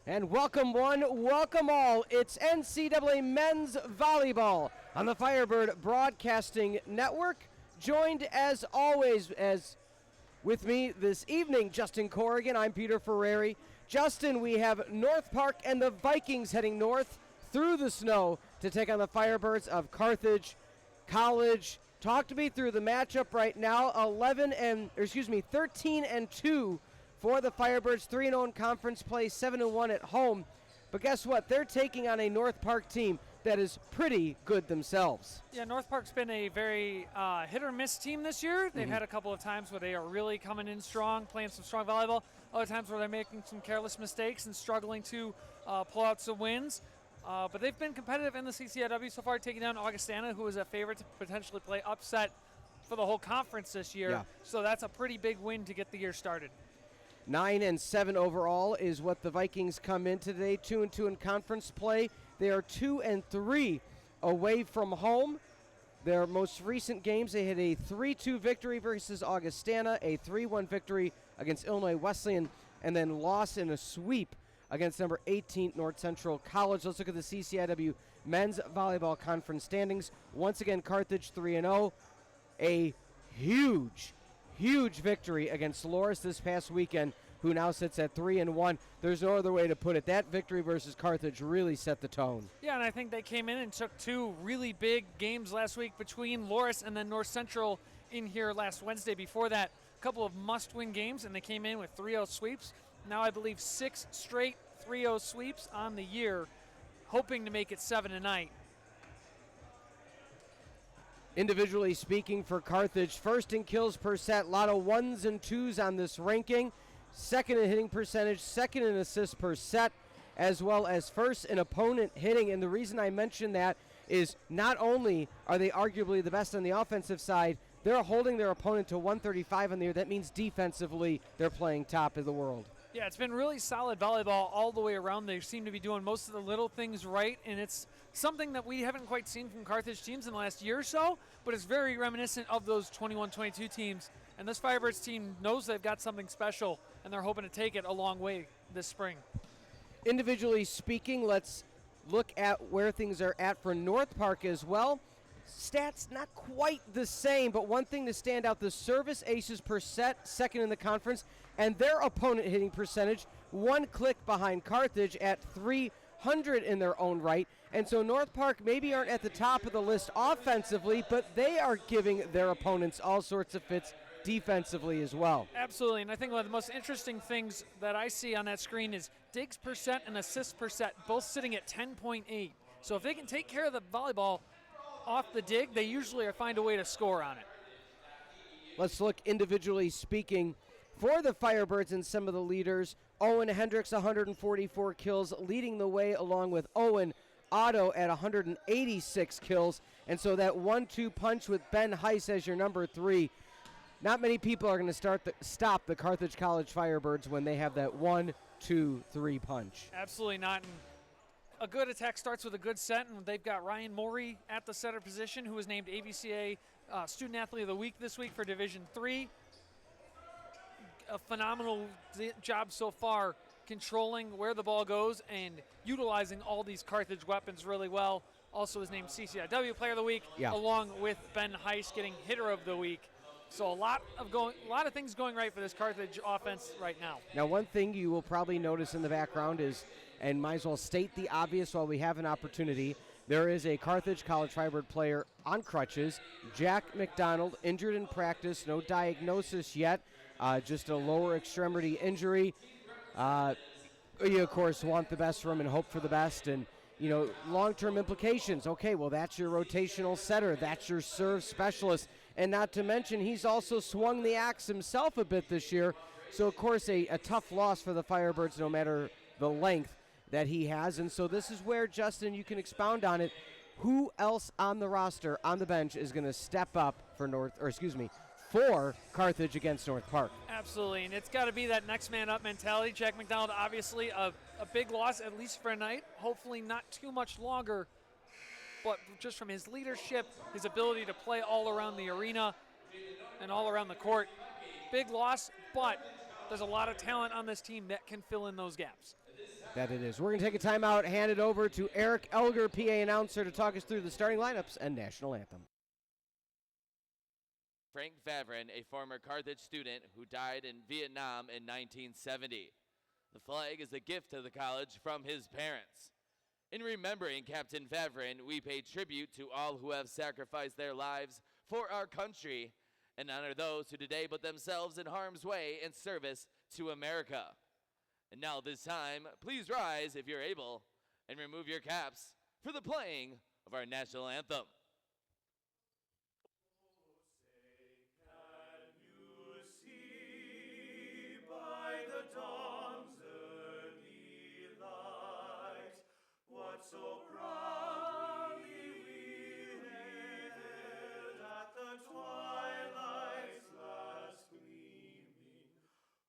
And welcome one, welcome all. It's NCAA Men's Volleyball on the Firebird Broadcasting Network. Joined as always as with me this evening, Justin Coorigan. I'm Peter Ferreri. Justin, we have North Park and the Vikings heading north through the snow to take on the Firebirds of Carthage College. Talk to me through the matchup right now. 13 and 2 for the Firebirds, 3-0 in conference play, 7-1 at home. But guess what? They're taking on a North Park team that is pretty good themselves. Yeah, North Park's been a very hit-or-miss team this year. They've had a couple of times where they are really coming in strong, playing some strong volleyball. Other times where they're making some careless mistakes and struggling to pull out some wins. But they've been competitive in the CCIW so far, taking down Augustana, who is a favorite to potentially play upset for the whole conference this year. Yeah. So that's a pretty big win to get the year started. 9-7 overall is what the Vikings come in today. 2-2 in conference play. They are 2-3 away from home. Their most recent games, they had a 3-2 victory versus Augustana, a 3-1 victory against Illinois Wesleyan, and then loss in a sweep against number 18 North Central College. Let's look at the CCIW Men's Volleyball Conference standings. Once again, Carthage 3-0. A huge victory against Loras this past weekend, who now sits at 3-1. There's no other way to put it. That victory versus Carthage really set the tone. Yeah, and I think they came in and took two really big games last week between Loras and then North Central in here last Wednesday. Before that, a couple of must-win games, and they came in with 3-0 sweeps. Now I believe 6 straight 3-0 sweeps on the year, hoping to make it 7 tonight. Individually speaking for Carthage, first in kills per set, a lot of 1s and 2s on this ranking. Second in hitting percentage, second in assists per set, as well as first in opponent hitting. And the reason I mention that is not only are they arguably the best on the offensive side, they're holding their opponent to 135 on the year. That means defensively they're playing top of the world. Yeah, it's been really solid volleyball all the way around. They seem to be doing most of the little things right, and it's something that we haven't quite seen from Carthage teams in the last year or so, but it's very reminiscent of those 21-22 teams. And this Firebirds team knows they've got something special, and they're hoping to take it a long way this spring. Individually speaking, let's look at where things are at for North Park as well. Stats not quite the same, but one thing to stand out, the service aces per set, second in the conference, and their opponent hitting percentage, one click behind Carthage at 300 in their own right. And so North Park maybe aren't at the top of the list offensively, but they are giving their opponents all sorts of fits defensively as well. Absolutely, and I think one of the most interesting things that I see on that screen is digs per set and assists per set, both sitting at 10.8. So if they can take care of the volleyball off the dig, they usually find a way to score on it. Let's look individually speaking for the Firebirds and some of the leaders. Owen Hendricks, 144 kills, leading the way along with Owen Otto at 186 kills. And so that 1-2 punch with Ben Heiss as your number 3. Not many people are going to stop the Carthage College Firebirds when they have that 1-2-3 punch. Absolutely not. And a good attack starts with a good set, and they've got Ryan Morey at the setter position, who was named AVCA Student Athlete of the Week this week for Division III. A phenomenal job so far controlling where the ball goes and utilizing all these Carthage weapons really well. Also is named CCIW Player of the Week, along with Ben Heiss getting Hitter of the Week. So a lot of things going right for this Carthage offense right now. Now, one thing you will probably notice in the background is, and might as well state the obvious while we have an opportunity, there is a Carthage College Firebird player on crutches, Jack McDonald, injured in practice, no diagnosis yet, just a lower extremity injury. You, of course, want the best for him and hope for the best, and long-term implications. Okay, well, that's your rotational setter. That's your serve specialist. And not to mention, he's also swung the axe himself a bit this year. So, of course, a tough loss for the Firebirds no matter the length that he has. And so this is where, Justin, you can expound on it. Who else on the roster, on the bench, is going to step up for Carthage against North Park? Absolutely, and it's got to be that next man up mentality. Jack McDonald, obviously a big loss, at least for a night, hopefully not too much longer, but just from his leadership, his ability to play all around the arena and all around the court. Big loss, but there's a lot of talent on this team that can fill in those gaps. That it is. We're going to take a timeout, hand it over to Eric Elger, PA announcer, to talk us through the starting lineups and national anthem. Frank Favren, a former Carthage student who died in Vietnam in 1970. The flag is a gift to the college from his parents. In remembering Captain Favren, we pay tribute to all who have sacrificed their lives for our country and honor those who today put themselves in harm's way in service to America. And now this time, please rise if you're able and remove your caps for the playing of our national anthem. So proudly we hailed at the twilight's last gleaming,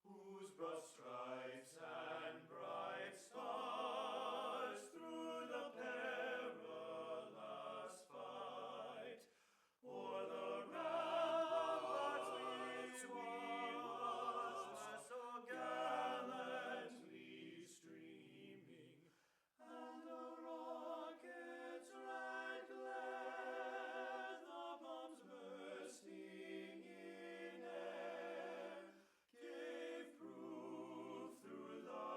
whose broad stripes and bright stars through the perilous fight o'er the ramparts which we watched so gallantly streaming, and the rocket's red glare, the bombs bursting in air, gave proof through the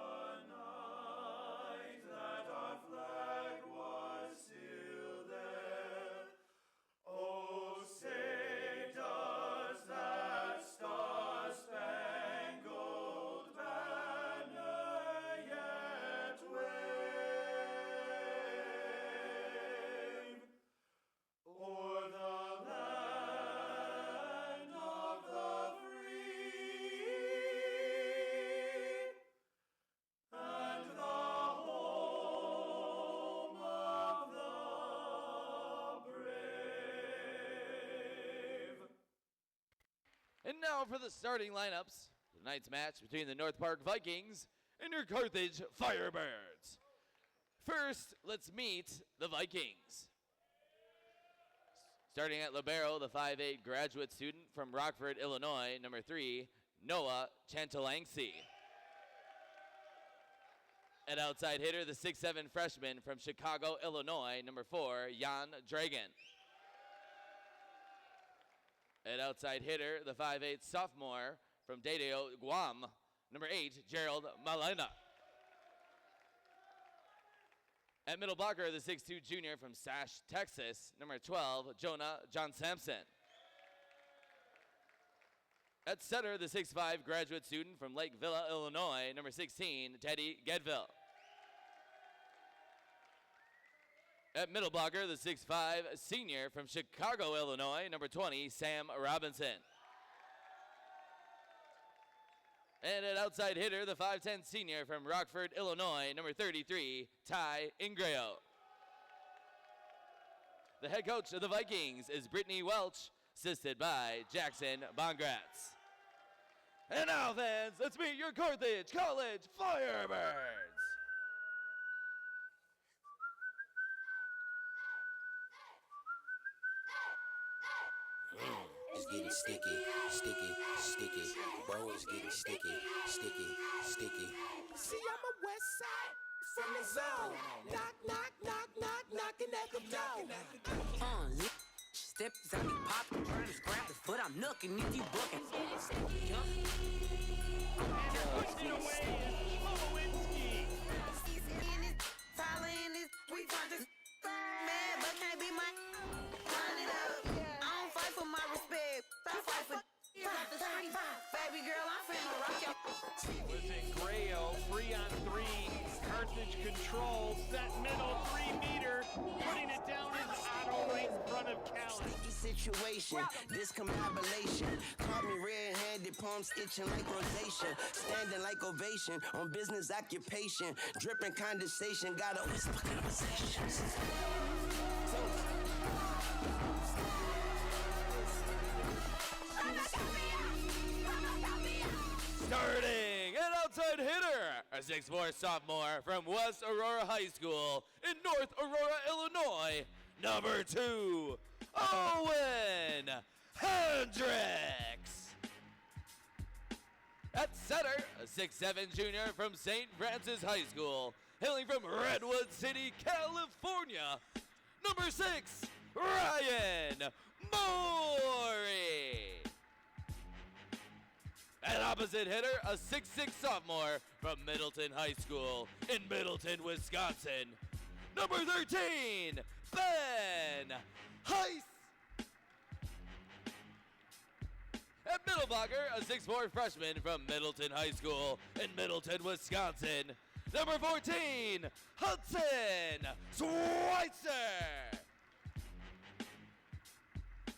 night that our flag was still there. Oh, say does that star-spangled banner yet wave o'er the land of the free and the home of the brave? And now for the starting lineups. Tonight's match between the North Park Vikings and your Carthage Firebirds. First, let's meet the Vikings. Starting at libero, the 5'8" graduate student from Rockford, Illinois, number 3, Noah Chantalangsi. At outside hitter, the 6'7" freshman from Chicago, Illinois, number 4, Jan Dragan. At outside hitter, the 5'8" sophomore from Dadeo, Guam, number 8, Gerald Malena. At middle blocker, the 6'2" junior from Sash, Texas, number 12, Jonah John Sampson. At center, the 6'5" graduate student from Lake Villa, Illinois, number 16, Teddy Gedville. At middle blocker, the 6'5" senior from Chicago, Illinois, number 20, Sam Robinson. And at outside hitter, the 5'10" senior from Rockford, Illinois, number 33, Ty Ingrao. The head coach of the Vikings is Brittany Welch, assisted by Jackson Bongratz. And now, fans, let's meet your Carthage College Firebirds. It's getting sticky, sticky, sticky. Bro, it's getting sticky, sticky, sticky. See, I'm a west side from the zone. Knock, knock, knock, knock, knocking at the door. Step inside me, pop, just grab the foot, I'm nooking if you booking. Pushing away is Lewinsky. Following this, we trying to mad, but can't be my run it up. I don't fight for my respect, I fight for baby girl, I'm finna rock your. Listen, Grayo, 3-on-3, Carthage control, set middle, 3-meter, putting it down in Otto right in front of Callan. Sticky situation, discombobulation. Caught me red-handed, palms itching like rosacea. Standing like ovation on business occupation. Dripping condensation, got a whisper conversations. Starting an outside hitter, a 6'4" sophomore from West Aurora High School in North Aurora, Illinois, number 2, Owen Hendricks. At center, a 6'7" junior from St. Francis High School, hailing from Redwood City, California, number 6, Ryan Morey. At opposite hitter, a 6'6" sophomore from Middleton High School in Middleton, Wisconsin, number 13, Ben Heiss. At middle blocker, a 6'4" freshman from Middleton High School in Middleton, Wisconsin, number 14, Hudson Schweitzer.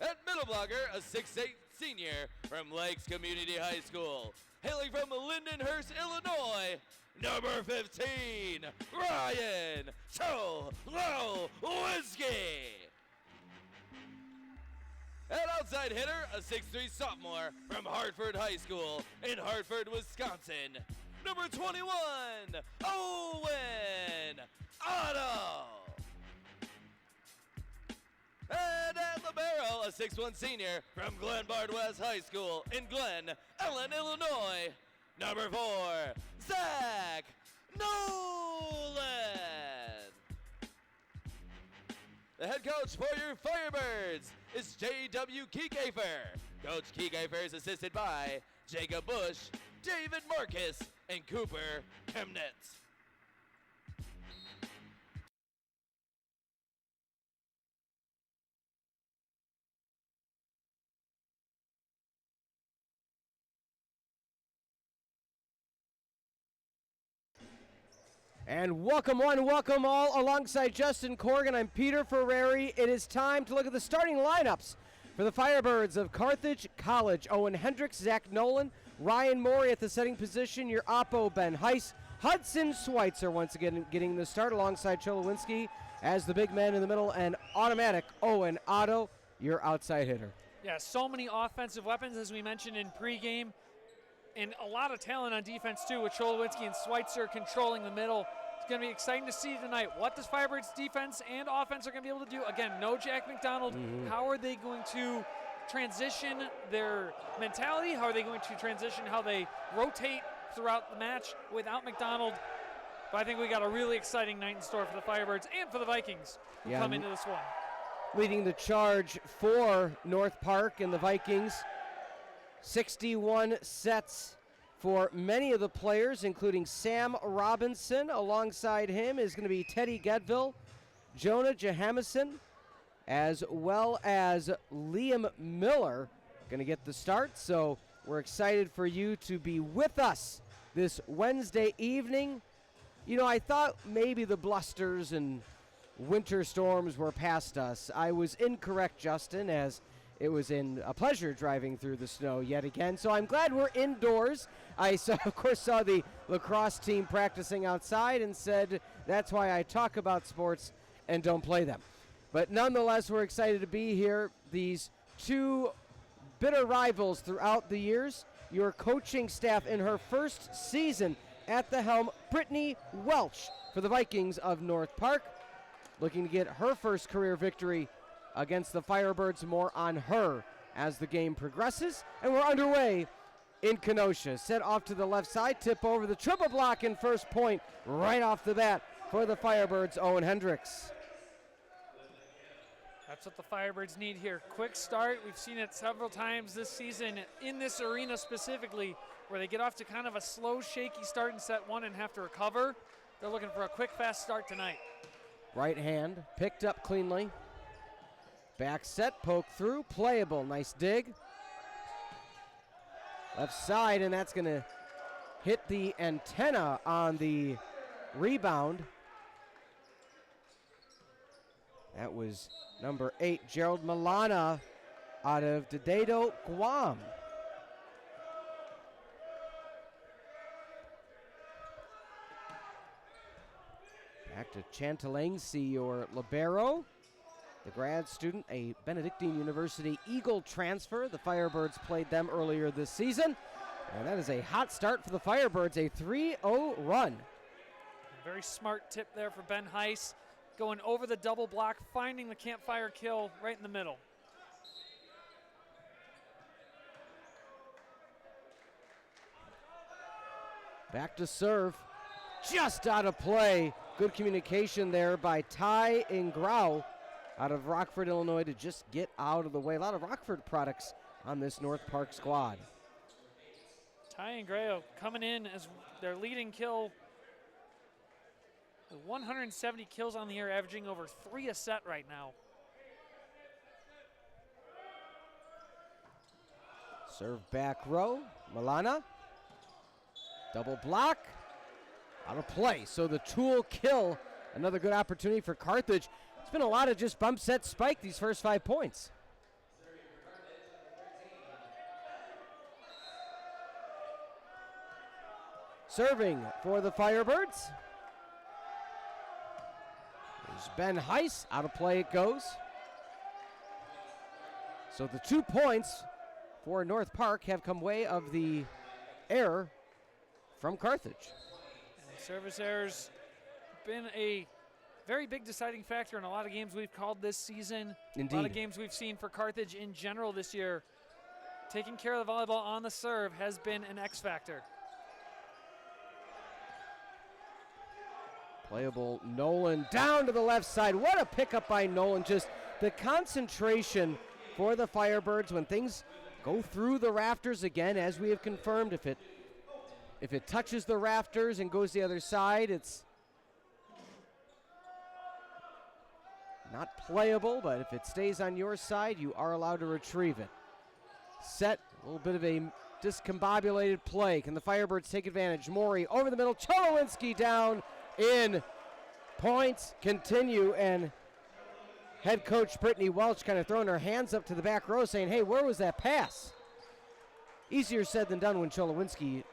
At middle blocker, a 6'8" senior from Lakes Community High School, hailing from Lindenhurst, Illinois, number 15, Ryan Cholowski. At outside hitter, a 6'3" sophomore from Hartford High School in Hartford, Wisconsin, number 21, Owen Otto. And at libero, a 6'1" senior from Glenbard West High School in Glen Ellen, Illinois, number 4, Zach Nolan. The head coach for your Firebirds is J.W. Kiekefer. Coach Kiekefer is assisted by Jacob Bush, David Marcus, and Cooper Chemnitz. And welcome one, welcome all. Alongside Justin Coorigan, I'm Peter Ferreri. It is time to look at the starting lineups for the Firebirds of Carthage College. Owen Hendricks, Zach Nolan, Ryan Morey at the setting position, your oppo Ben Heiss, Hudson Schweitzer once again getting the start alongside Cholowski as the big man in the middle, and automatic Owen Otto, your outside hitter. Yeah, so many offensive weapons, as we mentioned in pregame, and a lot of talent on defense too, with Cholowski and Schweitzer controlling the middle. It's going to be exciting to see tonight what this Firebirds defense and offense are going to be able to do. Again, no Jack McDonald. How are they going to transition their mentality? How are they going to transition how they rotate throughout the match without McDonald? But I think we got a really exciting night in store for the Firebirds and for the Vikings who come into this one. Leading the charge for North Park and the Vikings. 61 sets for many of the players, including Sam Robinson. Alongside him is going to be Teddy Gedville, Jonah Jahamison, as well as Liam Miller going to get the start. So we're excited for you to be with us this Wednesday evening. You know, I thought maybe the blusters and winter storms were past us. I was incorrect, Justin, as it was a pleasure driving through the snow yet again. So I'm glad we're indoors. I, of course, saw the lacrosse team practicing outside and said that's why I talk about sports and don't play them. But nonetheless, we're excited to be here. These two bitter rivals throughout the years. Your coaching staff in her first season at the helm, Brittany Welch for the Vikings of North Park, looking to get her first career victory against the Firebirds. More on her as the game progresses. And we're underway in Kenosha. Set off to the left side, tip over the triple block and first point right off the bat for the Firebirds, Owen Hendricks. That's what the Firebirds need here. Quick start. We've seen it several times this season in this arena specifically, where they get off to kind of a slow, shaky start in set one and have to recover. They're looking for a quick, fast start tonight. Right hand, picked up cleanly. Back set, poke through, playable. Nice dig. Left side, and that's going to hit the antenna on the rebound. That was number 8, Gerald Milana out of Dededo, Guam. Back to Chantalangsi, your libero. The grad student, a Benedictine University Eagle transfer. The Firebirds played them earlier this season. And that is a hot start for the Firebirds, a 3-0 run. Very smart tip there for Ben Heiss, going over the double block, finding the campfire kill right in the middle. Back to serve. Just out of play. Good communication there by Ty Ingrau out of Rockford, Illinois, to just get out of the way. A lot of Rockford products on this North Park squad. Ty Ingrau coming in as their leading kill. 170 kills on the year, averaging over 3 a set right now. Serve back row. Milana. Double block. Out of play. So the tool kill. Another good opportunity for Carthage. It's been a lot of just bump set spike these first 5 points. Serving for the Firebirds. There's Ben Heiss. Out of play it goes. So the 2 points for North Park have come way of the error from Carthage. And service errors been a very big deciding factor in a lot of games we've called this season. Indeed. A lot of games we've seen for Carthage in general this year. Taking care of the volleyball on the serve has been an X factor. Playable Nolan down to the left side. What a pickup by Nolan. Just the concentration for the Firebirds when things go through the rafters again, as we have confirmed. If it touches the rafters and goes the other side, it's not playable, but if it stays on your side, you are allowed to retrieve it. Set, a little bit of a discombobulated play. Can the Firebirds take advantage? Maury over the middle, Cholowinski down in. Points continue, and head coach Brittany Welch kind of throwing her hands up to the back row saying, hey, where was that pass? Easier said than done when Cholowinski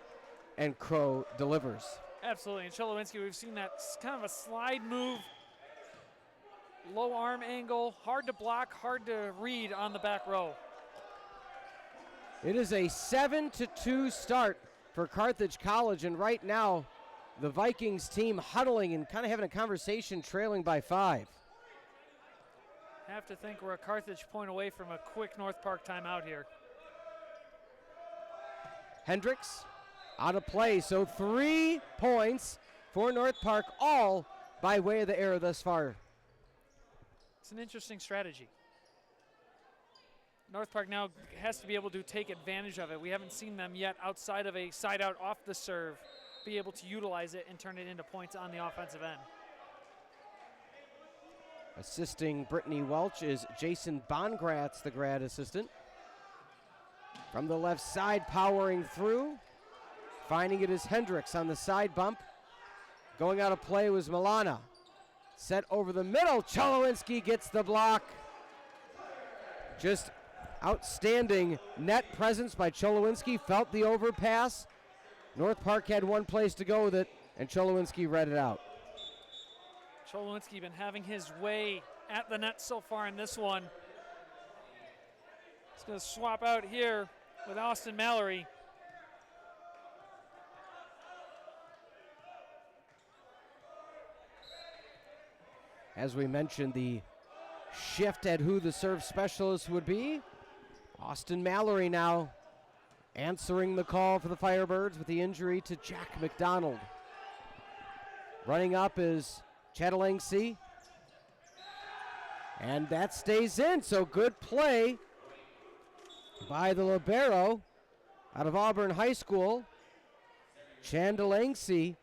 and Crow delivers. Absolutely, and Cholowinski, we've seen that kind of a slide move, low arm angle, hard to block, hard to read on the back row. It is a 7-2 start for Carthage College, and right now the Vikings team huddling and kind of having a conversation, trailing by 5. Have to think we're a Carthage point away from a quick North Park timeout here. Hendricks out of play, so 3 points for North Park, all by way of the error thus far. It's an interesting strategy. North Park now has to be able to take advantage of it. We haven't seen them yet outside of a side out off the serve be able to utilize it and turn it into points on the offensive end. Assisting Brittany Welch is Jason Bongratz, the grad assistant. From the left side, powering through. Finding it is Hendricks on the side bump. Going out of play was Milana. Set over the middle. Cholowinski gets the block. Just outstanding net presence by Cholowinski. Felt the overpass. North Park had one place to go with it, and Cholowinski read it out. Cholowinski been having his way at the net so far in this one. He's going to swap out here with Austin Mallory. As we mentioned, the shift at who the serve specialist would be. Austin Mallory now answering the call for the Firebirds with the injury to Jack McDonald. Running up is Chatelangsy. And that stays in, so good play by the libero out of Auburn High School. Chatelangsy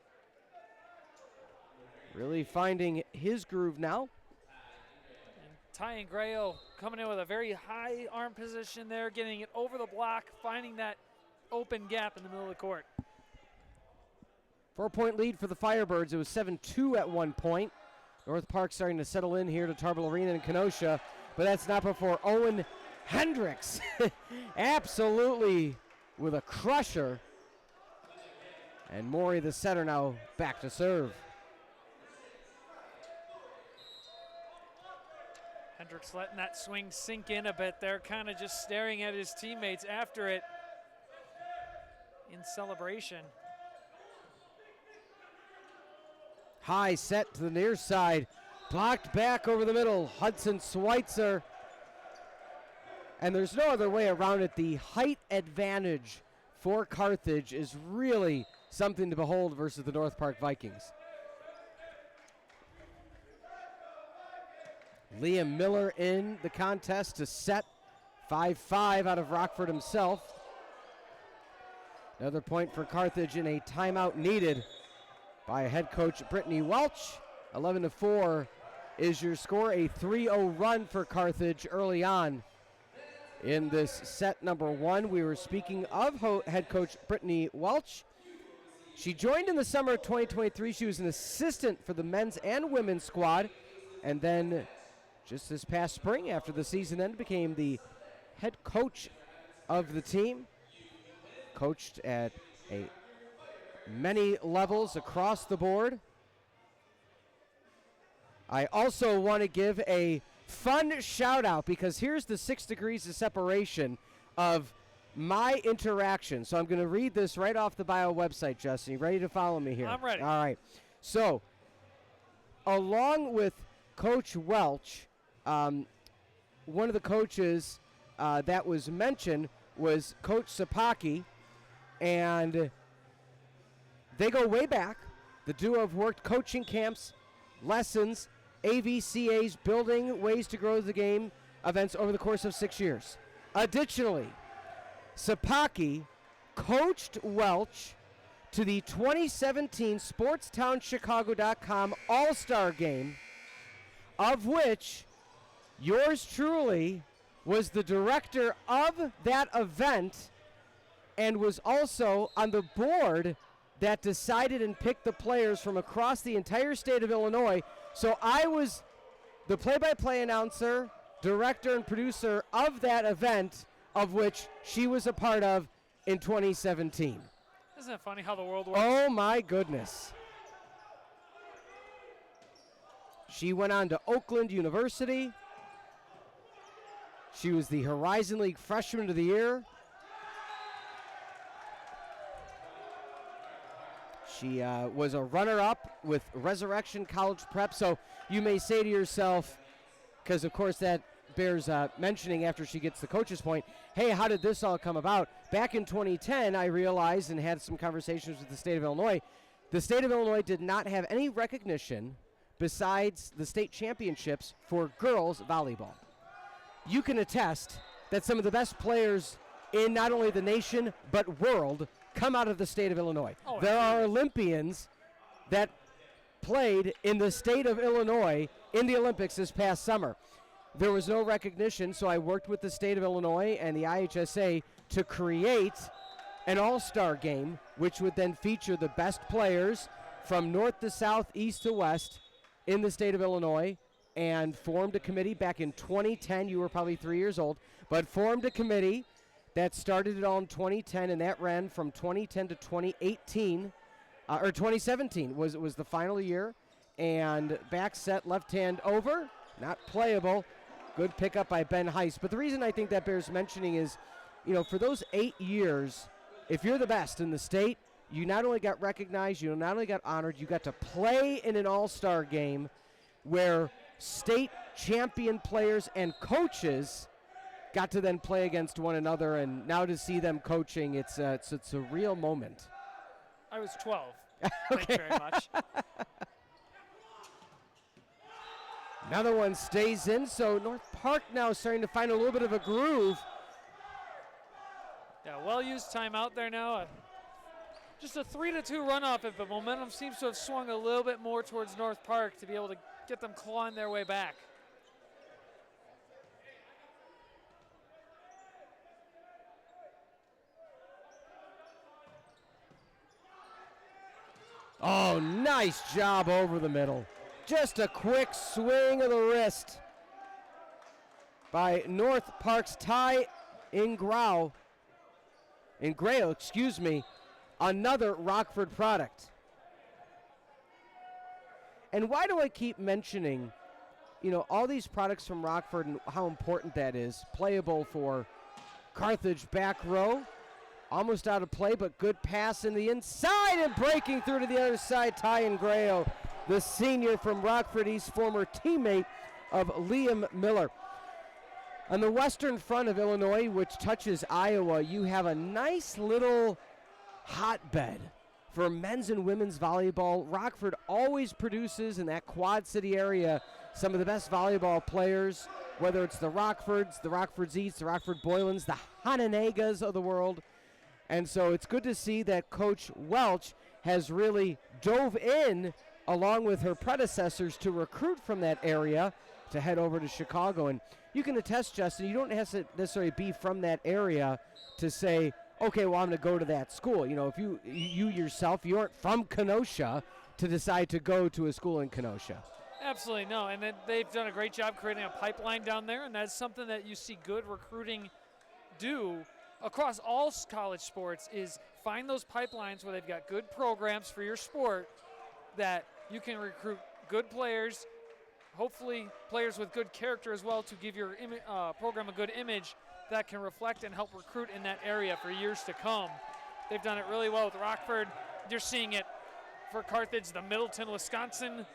really finding his groove now. And Ty Ingrao coming in with a very high arm position there, getting it over the block, finding that open gap in the middle of the court. 4-point lead for the Firebirds. It was 7-2 at one point. North Park starting to settle in here to Tarble Arena in Kenosha, but that's not before Owen Hendricks. Absolutely with a crusher. And Maury, the setter, now back to serve. Hendricks letting that swing sink in a bit there, kind of just staring at his teammates after it in celebration. High set to the near side. Blocked back over the middle. Hudson Schweitzer. And there's no other way around it. The height advantage for Carthage is really something to behold versus the North Park Vikings. Liam Miller in the contest to set 5-5 out of Rockford himself. Another point for Carthage in a timeout needed by head coach Brittany Welch. 11-4 is your score, a 3-0 run for Carthage early on in this set number 1. We were speaking of head coach Brittany Welch. She joined in the summer of 2023. She was an assistant for the men's and women's squad, and then just this past spring, after the season ended, became the head coach of the team. Coached at many levels across the board. I also want to give a fun shout out, because here's the 6 degrees of separation of my interaction. So I'm going to read this right off the bio website, Justin. You ready to follow me here? I'm ready. All right. So, along with Coach Welch, one of the coaches that was mentioned was Coach Sapaki, and they go way back. The duo have worked coaching camps, lessons, AVCA's building ways to grow the game events over the course of 6 years. Additionally, Sapaki coached Welch to the 2017 SportsTownChicago.com All-Star Game, of which yours truly was the director of that event and was also on the board that decided and picked the players from across the entire state of Illinois. So I was the play-by-play announcer, director, and producer of that event, of which she was a part of in 2017. Isn't it funny how the world works? Oh, my goodness. She went on to Oakland University. She was the Horizon League Freshman of the Year. She was a runner-up with Resurrection College Prep. So you may say to yourself, because of course that bears mentioning after she gets the coach's point, hey, how did this all come about? Back in 2010, I realized and had some conversations with the state of Illinois. The state of Illinois did not have any recognition besides the state championships for girls volleyball. You can attest that some of the best players in not only the nation but world come out of the state of Illinois. Oh, there are Olympians that played in the state of Illinois in the Olympics this past summer. There was no recognition, so I worked with the state of Illinois and the IHSA to create an all-star game, which would then feature the best players from north to south, east to west in the state of Illinois, and formed a committee back in 2010. You were probably 3 years old, but formed a committee that started it all in 2010, and that ran from 2010 to 2018, or 2017 was the final year. And back set, left hand over, not playable. Good pickup by Ben Heiss. But the reason I think that bears mentioning is, you know, for those 8 years, if you're the best in the state, you not only got recognized, you not only got honored, you got to play in an all-star game where state champion players and coaches got to then play against one another, and now to see them coaching, it's a real moment. I was 12. Thank you very much. Another one stays in, so North Park now starting to find a little bit of a groove. Yeah, well-used timeout there now. Just a 3-2 runoff, but the momentum seems to have swung a little bit more towards North Park to be able to get them clawing their way back. Oh, nice job over the middle. Just a quick swing of the wrist by North Park's Ty Ingrao, excuse me, another Rockford product. And why do I keep mentioning, you know, all these products from Rockford and how important that is? Playable for Carthage back row. Almost out of play, but good pass in the inside and breaking through to the other side. Ty Ingrao, the senior from Rockford East, former teammate of Liam Miller. On the western front of Illinois, which touches Iowa, you have a nice little hotbed for men's and women's volleyball. Rockford always produces in that Quad City area some of the best volleyball players, whether it's the Rockford Eats, the Rockford Boylans, the Hononegahs of the world. And so it's good to see that Coach Welch has really dove in along with her predecessors to recruit from that area to head over to Chicago. And you can attest, Justin, you don't have to necessarily be from that area to say, okay, well, I'm going to go to that school. You know, if you yourself, you aren't from Kenosha to decide to go to a school in Kenosha. Absolutely, no. And then they've done a great job creating a pipeline down there, and that's something that you see good recruiting do across all college sports, is find those pipelines where they've got good programs for your sport that you can recruit good players, hopefully players with good character as well, to give your program a good image that can reflect and help recruit in that area for years to come. They've done it really well with Rockford. You're seeing it for Carthage, the Middleton, Wisconsin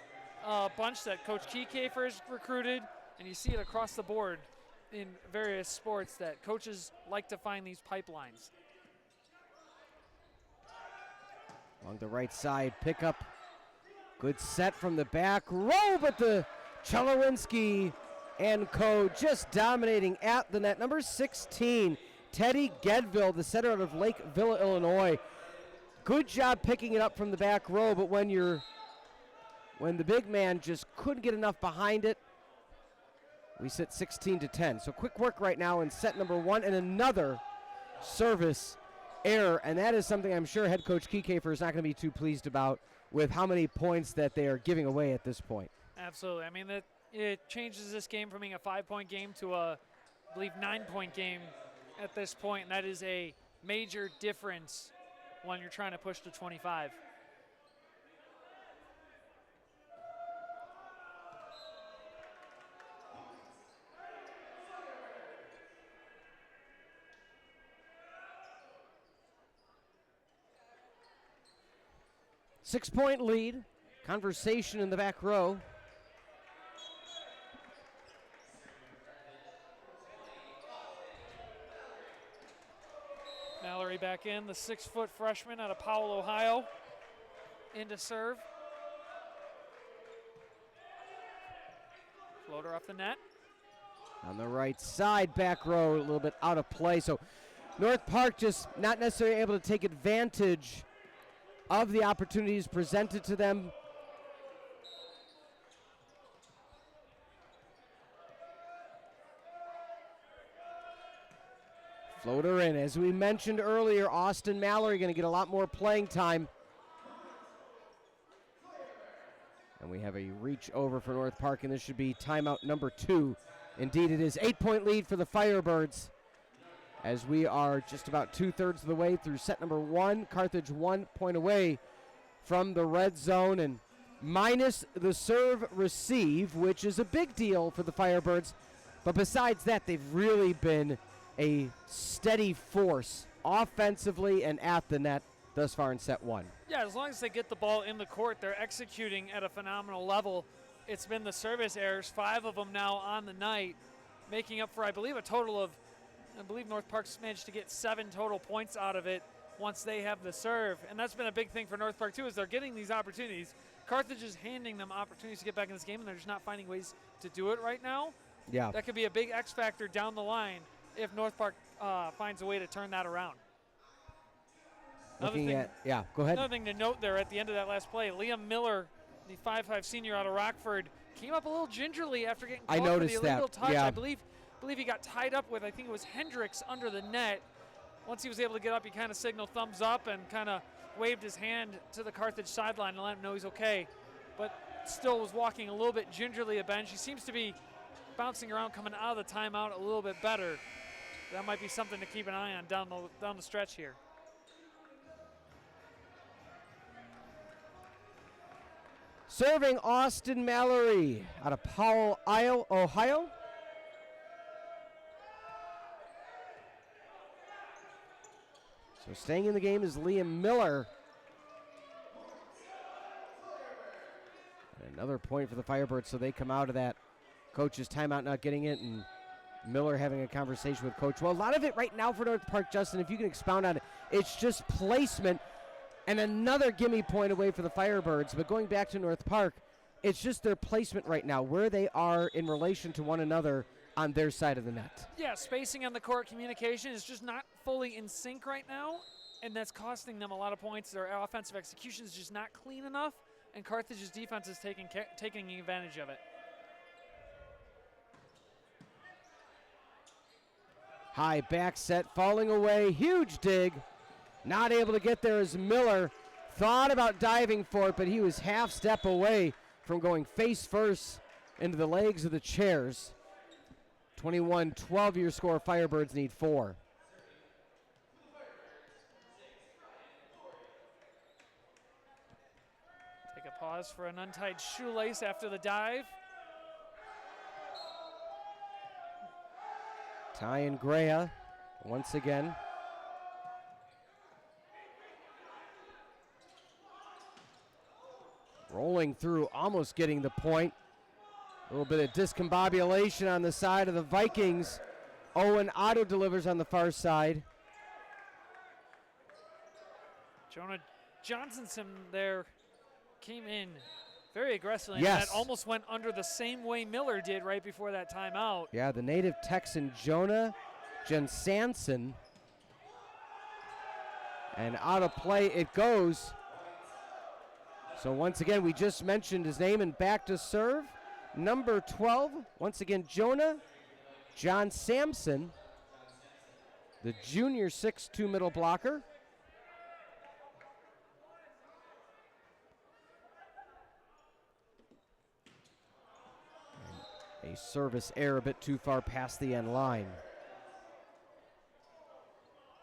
bunch that Coach Kiekefer has recruited, and you see it across the board in various sports that coaches like to find these pipelines. Along the right side, pick up. Good set from the back row, but the Chalowinski and co just dominating at the net. Number 16, Teddy Gedville, the setter out of Lake Villa, Illinois. Good job picking it up from the back row, but when the big man just couldn't get enough behind it, we sit 16-10. So quick work right now in set number 1, and another service error, and that is something I'm sure head coach Kiekefer is not going to be too pleased about with how many points that they are giving away at this point. Absolutely. I mean, it changes this game from being a 5-point game to a, I believe, 9-point game at this point, and that is a major difference when you're trying to push to 25. Six-point lead. Conversation in the back row. Mallory back in, the 6-foot freshman out of Powell, Ohio, in to serve. Floater off the net. On the right side, back row, a little bit out of play. So North Park just not necessarily able to take advantage of the opportunities presented to them. Floater in. As we mentioned earlier, Austin Mallory going to get a lot more playing time. And we have a reach over for North Park, and this should be timeout number 2. Indeed, it is 8-point lead for the Firebirds, as we are just about 2/3 of the way through set number 1. Carthage 1 point away from the red zone, and minus the serve receive, which is a big deal for the Firebirds. But besides that, they've really been a steady force offensively and at the net thus far in set 1. Yeah, as long as they get the ball in the court, they're executing at a phenomenal level. It's been the service errors, 5 of them now on the night, making up for, I believe, a total of, North Park's managed to get 7 total points out of it once they have the serve. And that's been a big thing for North Park, too, is they're getting these opportunities. Carthage is handing them opportunities to get back in this game, and they're just not finding ways to do it right now. Yeah. That could be a big X factor down the line if North Park finds a way to turn that around. Go ahead. Another thing to note there at the end of that last play, Liam Miller, the 5'5" senior out of Rockford, came up a little gingerly after getting caught for the illegal touch. Yeah. I believe he got tied up with, I think it was Hendricks under the net. Once he was able to get up, he kind of signaled thumbs up and kind of waved his hand to the Carthage sideline and let him know he's okay. But still was walking a little bit gingerly at bench. He seems to be bouncing around, coming out of the timeout a little bit better. That might be something to keep an eye on down the stretch here. Serving Austin Mallory out of Powell, Ohio. So staying in the game is Liam Miller. And another point for the Firebirds, so they come out of that coach's timeout not getting it, and Miller having a conversation with Coach. Well, a lot of it right now for North Park, Justin, if you can expound on it, it's just placement. And another gimme point away for the Firebirds. But going back to North Park, it's just their placement right now, where they are in relation to one another on their side of the net. Yeah, spacing on the court, communication is just not fully in sync right now, and that's costing them a lot of points. Their offensive execution is just not clean enough, and Carthage's defense is taking advantage of it. High back set, falling away, huge dig. Not able to get there as Miller thought about diving for it, but he was half step away from going face first into the legs of the chairs. 21-12 your score. Firebirds need 4. Take a pause for an untied shoelace after the dive. Ty and Grea once again. Rolling through, almost getting the point. A little bit of discombobulation on the side of the Vikings. Owen auto delivers on the far side. Jonah Johnson there came in very aggressively. Yes. And that almost went under the same way Miller did right before that timeout. Yeah, the native Texan Jonah Johnson. And out of play it goes. So once again, we just mentioned his name, and back to serve. Number 12, once again, Jonah John Sampson, the junior 6'2" middle blocker. And a service error a bit too far past the end line.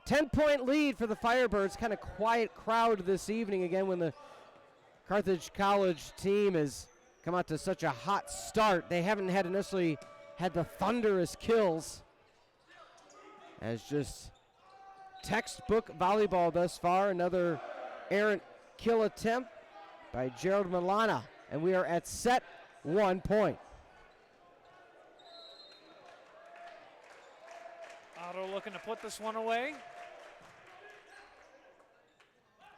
10-point lead for the Firebirds. Kind of quiet crowd this evening again when the Carthage College team has come out to such a hot start. They haven't necessarily had the thunderous kills. As just textbook volleyball thus far. Another errant kill attempt by Gerald Milana. And we are at set 1 point. Otto looking to put this one away.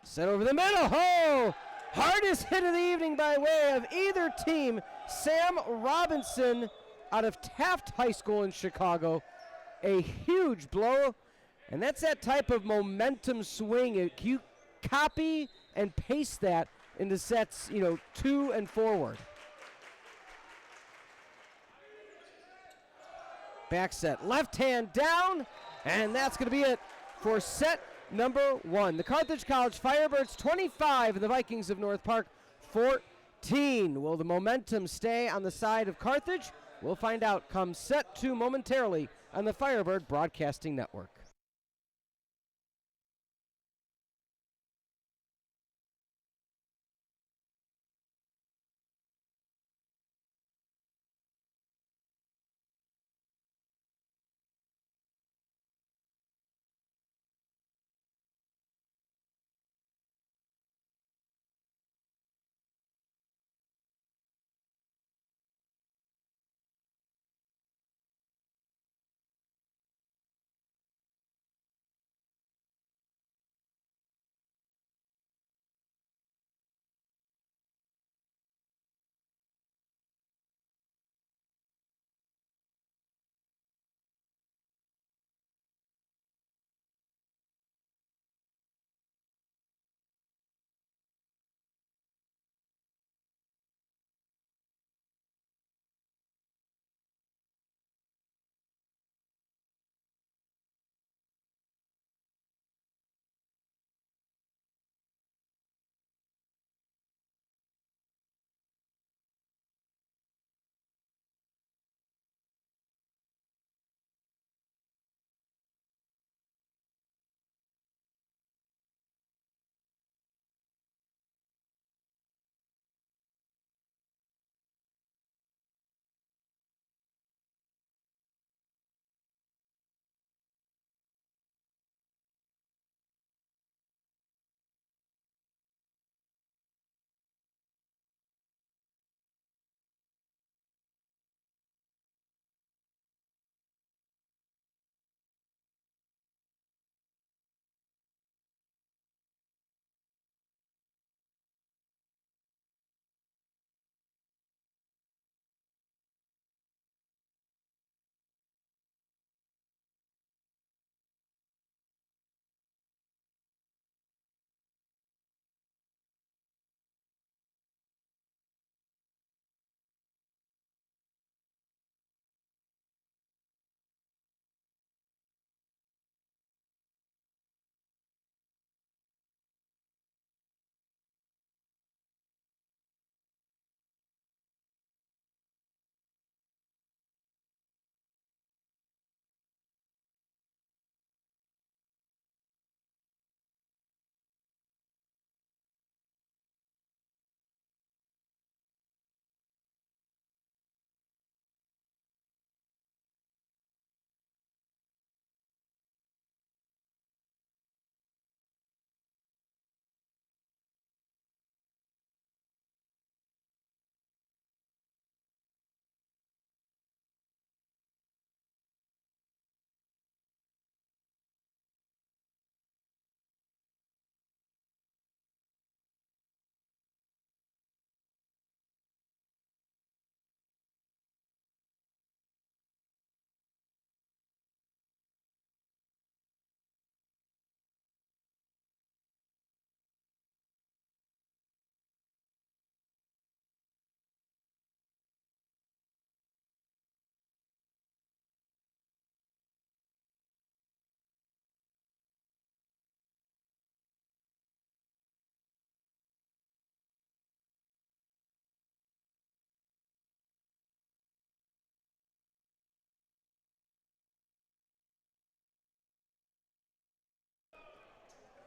Set over the middle. Oh! Hardest hit of the evening by way of either team. Sam Robinson out of Taft High School in Chicago. A huge blow. And that's that type of momentum swing. You copy and paste that into sets, 2 and forward. Back set, left hand down, and that's going to be it for set number 1. The Carthage College Firebirds 25 and the Vikings of North Park 14. Will the momentum stay on the side of Carthage? We'll find out come set 2 momentarily on the Firebird Broadcasting Network.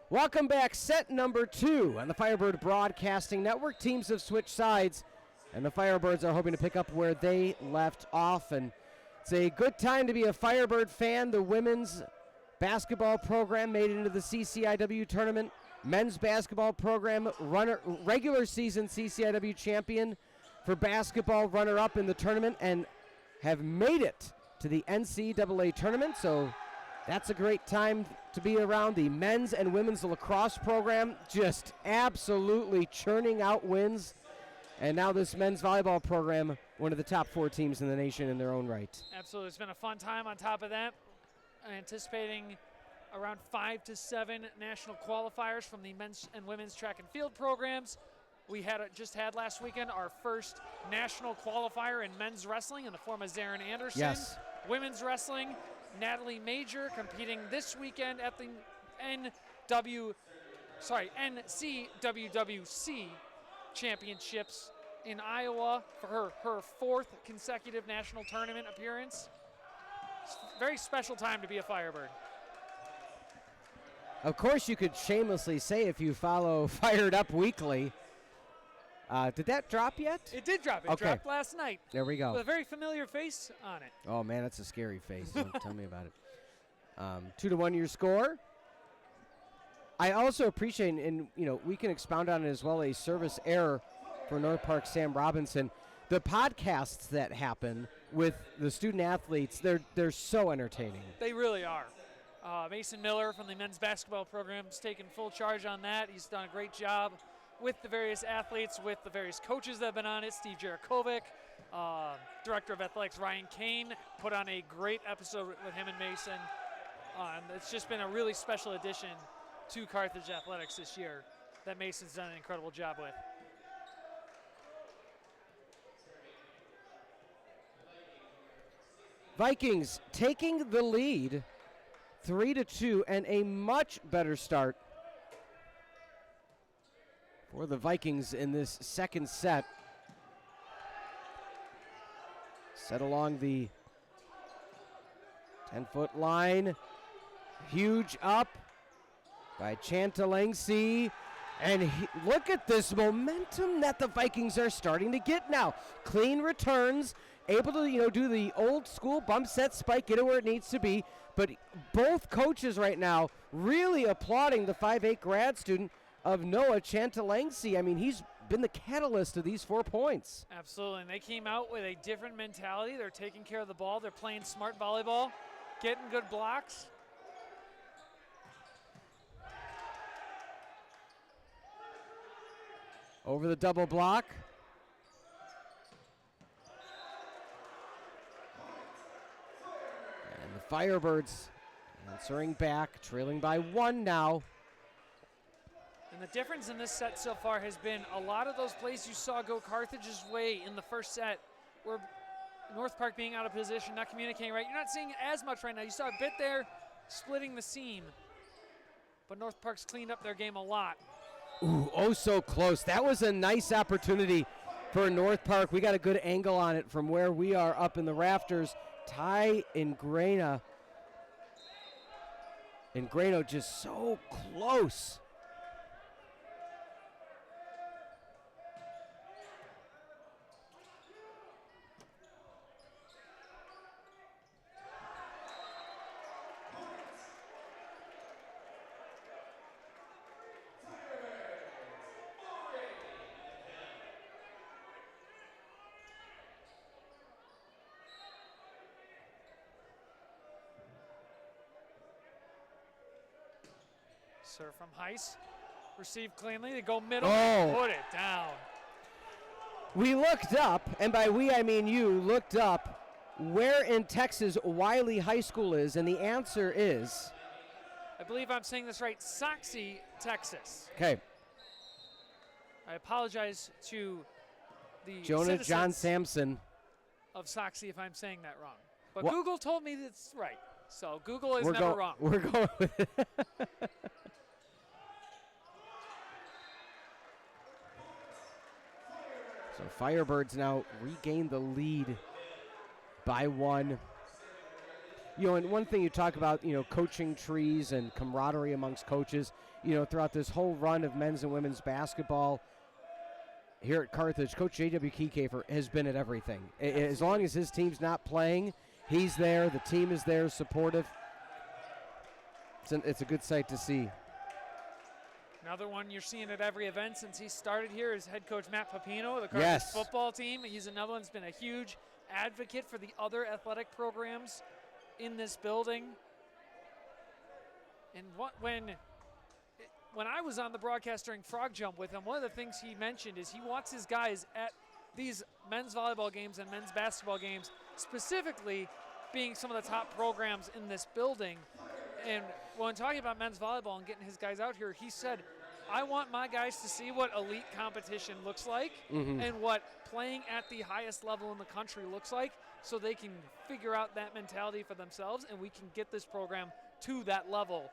Welcome back. Set number 2 on the Firebird Broadcasting Network. Teams have switched sides, and the Firebirds are hoping to pick up where they left off. And it's a good time to be a Firebird fan. The women's basketball program made it into the CCIW tournament. Men's basketball program regular season CCIW champion for basketball, runner-up in the tournament, and have made it to the NCAA tournament. So that's a great time to be around. The men's and women's lacrosse program just absolutely churning out wins. And now this men's volleyball program, one of the top 4 teams in the nation in their own right. Absolutely. It's been a fun time on top of that. Anticipating around 5 to 7 national qualifiers from the men's and women's track and field programs. We just had last weekend our first national qualifier in men's wrestling in the form of Zarin Anderson. Yes. Women's wrestling, Natalie Major competing this weekend at the NCWWC Championships in Iowa for her 4th consecutive national tournament appearance. It's a very special time to be a Firebird. Of course, you could shamelessly say if you follow Fired Up Weekly. Did that drop yet? It did drop. It dropped last night. There we go. With a very familiar face on it. Oh, man, that's a scary face. Don't tell me about it. 2-1 your score. I also appreciate, and we can expound on it as well, a service error for North Park Sam Robinson. The podcasts that happen with the student athletes, they're so entertaining. They really are. Mason Miller from the men's basketball program has taken full charge on that. He's done a great job with the various athletes, with the various coaches that have been on it. Steve Jarakovic, Director of Athletics Ryan Kane, put on a great episode with him and Mason. It's just been a really special addition to Carthage Athletics this year that Mason's done an incredible job with. Vikings taking the lead 3-2, and a much better start for the Vikings in this second set. Set along the 10-foot line. Huge up by Chantalengsi. And look at this momentum that the Vikings are starting to get now. Clean returns, able to do the old school bump set spike, get it where it needs to be. But both coaches right now really applauding the 5'8 grad student of Noah Chantalengsi. I mean, he's been the catalyst of these 4 points. Absolutely, and they came out with a different mentality. They're taking care of the ball. They're playing smart volleyball, getting good blocks. Over the double block. And the Firebirds answering back, trailing by 1 now. And the difference in this set so far has been a lot of those plays you saw go Carthage's way in the first set were North Park being out of position, not communicating right. You're not seeing as much right now. You saw a bit there splitting the seam. But North Park's cleaned up their game a lot. Ooh, oh so close. That was a nice opportunity for North Park. We got a good angle on it from where we are up in the rafters. Ty Ingrano just so close. Serve from Heiss. Received cleanly. They go middle. Oh. Put it down. We looked up, and by we I mean you, looked up where in Texas Wiley High School is, and the answer is? I believe I'm saying this right. Soxie, Texas. Okay. I apologize to the Jonah John citizens Sampson. of Soxie if I'm saying that wrong. But What? Google told me that's right. So Google is We're never wrong. We're going with it. So Firebirds now regain the lead by 1. And one thing you talk about, coaching trees and camaraderie amongst coaches, throughout this whole run of men's and women's basketball here at Carthage, Coach J.W. Kiekefer has been at everything. As long as his team's not playing, he's there. The team is there, supportive. It's a good sight to see. Another one you're seeing at every event since he started here is head coach Matt Pepino, the Carthage football team. He's another one that's been a huge advocate for the other athletic programs in this building. And when I was on the broadcast during Frog Jump with him, one of the things he mentioned is he wants his guys at these men's volleyball games and men's basketball games, specifically being some of the top programs in this building. And when talking about men's volleyball and getting his guys out here, he said, I want my guys to see what elite competition looks like and what playing at the highest level in the country looks like, so they can figure out that mentality for themselves, and we can get this program to that level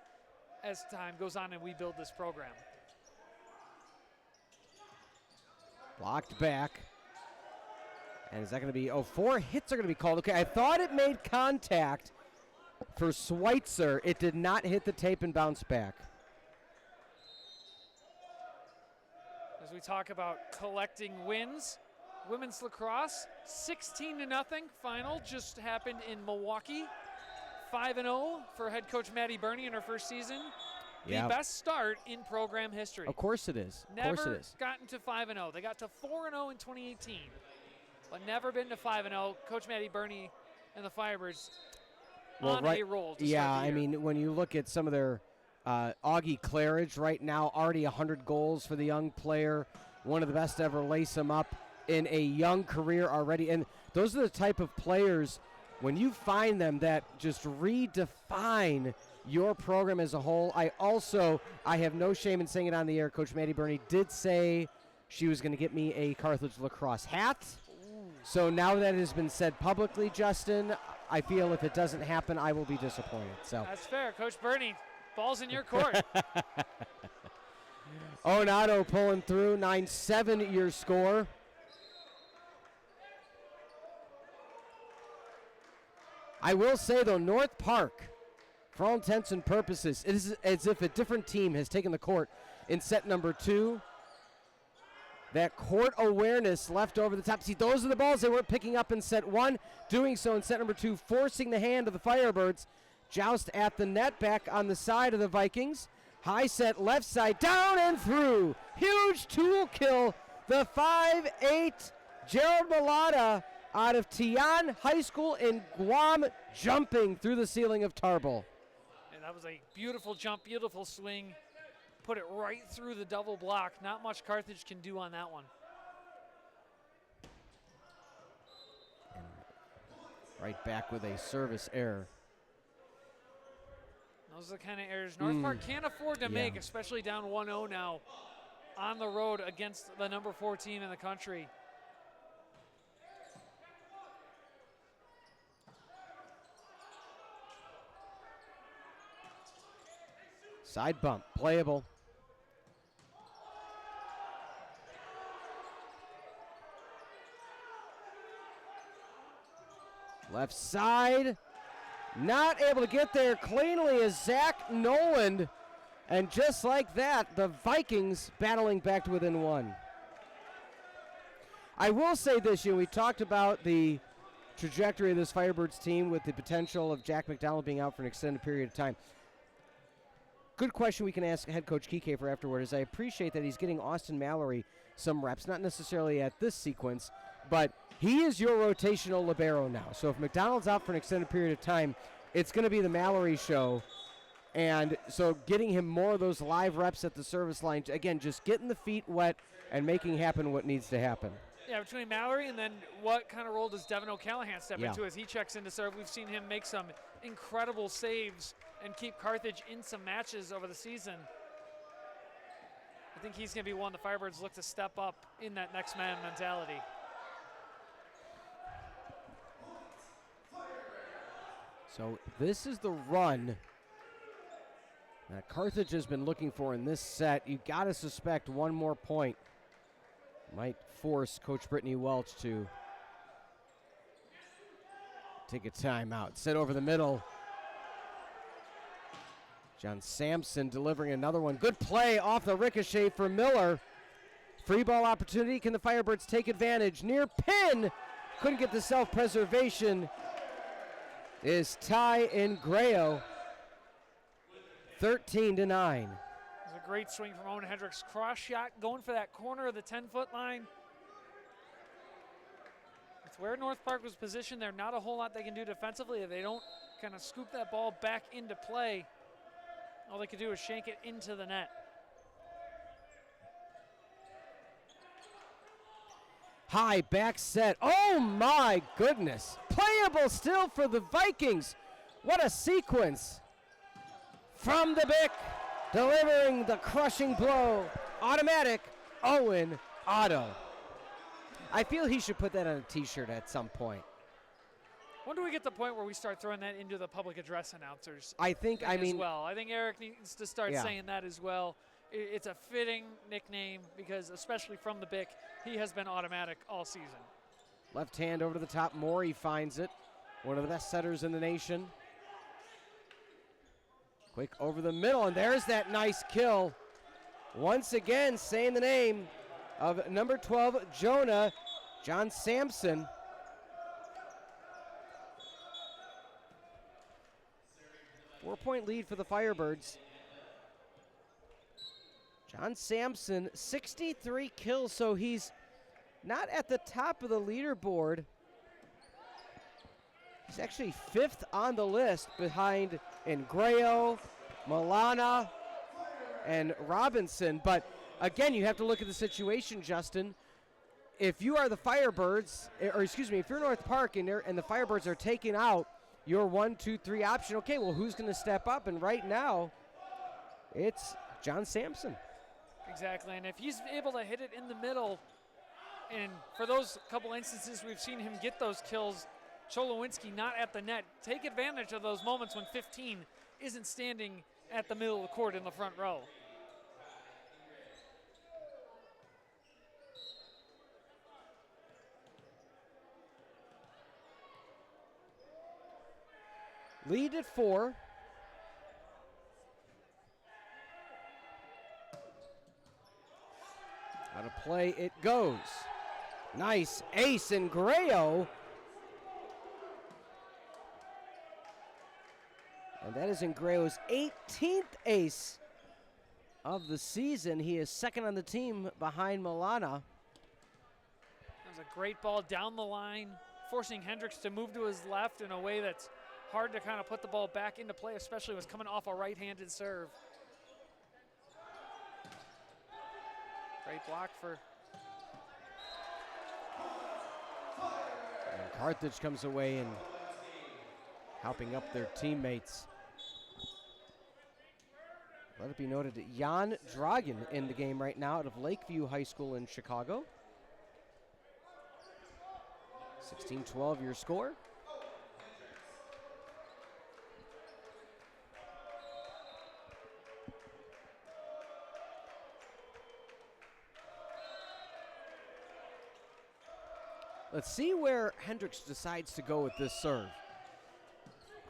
as time goes on and we build this program. Blocked back. And is that going to be, 4 hits are going to be called. Okay, I thought it made contact for Schweitzer. It did not hit the tape and bounce back. As we talk about collecting wins, women's lacrosse, 16-0 final just happened in Milwaukee. 5-0 for head coach Maddie Burney in her first season. The best start in program history. Of course it is. Never gotten to 5-0. They got to 4-0 in 2018, but never been to 5-0. Coach Maddie Burney and the Firebirds on a roll to start the year. I mean, when you look at some of their Augie Claridge right now, already 100 goals for the young player, one of the best to ever lace him up in a young career already. And those are the type of players, when you find them, that just redefine your program as a whole. I have no shame in saying it on the air. Coach Maddie Burney did say she was going to get me a Carthage lacrosse hat. So now that it has been said publicly, Justin, I feel if it doesn't happen, I will be disappointed. So that's fair. Coach Burney, ball's in your court. Onato pulling through, 9-7 your score. I will say, though, North Park, for all intents and purposes, it is as if a different team has taken the court in set number 2. That court awareness left over the top. See, those are the balls they weren't picking up in set 1. Doing so in set number 2, forcing the hand of the Firebirds. Joust at the net, back on the side of the Vikings. High set, left side, down and through. Huge tool kill. The 5'8", Gerald Malata, out of Tian High School in Guam, jumping through the ceiling of Tarble. And that was a beautiful jump, beautiful swing. Put it right through the double block. Not much Carthage can do on that one. And right back with a service error. Those are the kind of errors North Park can't afford to make, especially down 1-0 now on the road against the number 4 team in the country. Side bump, playable. Left side, not able to get there cleanly as Zach Noland. And just like that, the Vikings battling back to within 1. I will say this, we talked about the trajectory of this Firebirds team with the potential of Jack McDonald being out for an extended period of time. Good question we can ask head coach Kiekefer afterward is I appreciate that he's getting Austin Mallory some reps, not necessarily at this sequence, but he is your rotational libero now. So if McDonald's out for an extended period of time, it's going to be the Mallory show. And so getting him more of those live reps at the service line, again, just getting the feet wet and making happen what needs to happen. Yeah, between Mallory and then what kind of role does Devin O'Callahan step into as he checks into serve? We've seen him make some incredible saves and keep Carthage in some matches over the season. I think he's going to be one the Firebirds look to step up in that next man mentality. So this is the run that Carthage has been looking for in this set. You got to suspect one more point might force Coach Brittany Welch to take a timeout. Set over the middle. John Sampson delivering another one. Good play off the ricochet for Miller. Free ball opportunity. Can the Firebirds take advantage? Near pin. Couldn't get the self-preservation. Is Ty Ingrao. 13-9. It was a great swing from Owen Hendricks. Cross shot going for that corner of the 10-foot line. It's where North Park was positioned. There's not a whole lot they can do defensively if they don't kind of scoop that ball back into play. All they could do is shank it into the net. High back set. Oh my goodness. Playable still for the Vikings. What a sequence. From the Bick, delivering the crushing blow. Automatic, Owen Otto. I feel he should put that on a t-shirt at some point. When do we get to the point where we start throwing that into the public address announcers? I think, I mean, as well. I think Eric needs to start Yeah. saying that as well. It's a fitting nickname because, especially from the Bick, he has been automatic all season. left hand over to the top. Morey finds it. One of the best setters in the nation. Quick over the middle, and there's that nice kill. Once again, saying the name of number 12, Jonah, John Sampson. Four-point lead for the Firebirds. John Sampson, 63 kills, so he's not at the top of the leaderboard. He's actually 5th on the list behind Ingrao, Milana, and Robinson. But again, you have to look at the situation, Justin. If you are the Firebirds, or excuse me, if you're North Park and the Firebirds are taking out your 1, 2, 3 option, okay, well, who's going to step up? And right now, it's John Sampson. Exactly, and if he's able to hit it in the middle, and for those couple instances we've seen him get those kills, Cholowinski not at the net, take advantage of those moments when 15 isn't standing at the middle of the court in the front row. Lead at 4. Out of play it goes. Nice ace in Ingrao. And that is Ingrao's 18th ace of the season. He is second on the team behind Milana. That was a great ball down the line, forcing Hendricks to move to his left in a way that's hard to kind of put the ball back into play, especially when it's coming off a right-handed serve. Great block for... And Carthage comes away and helping up their teammates. Let it be noted that Jan Dragan in the game right now out of Lakeview High School in Chicago. 16-12 your score. Let's see where Hendricks decides to go with this serve.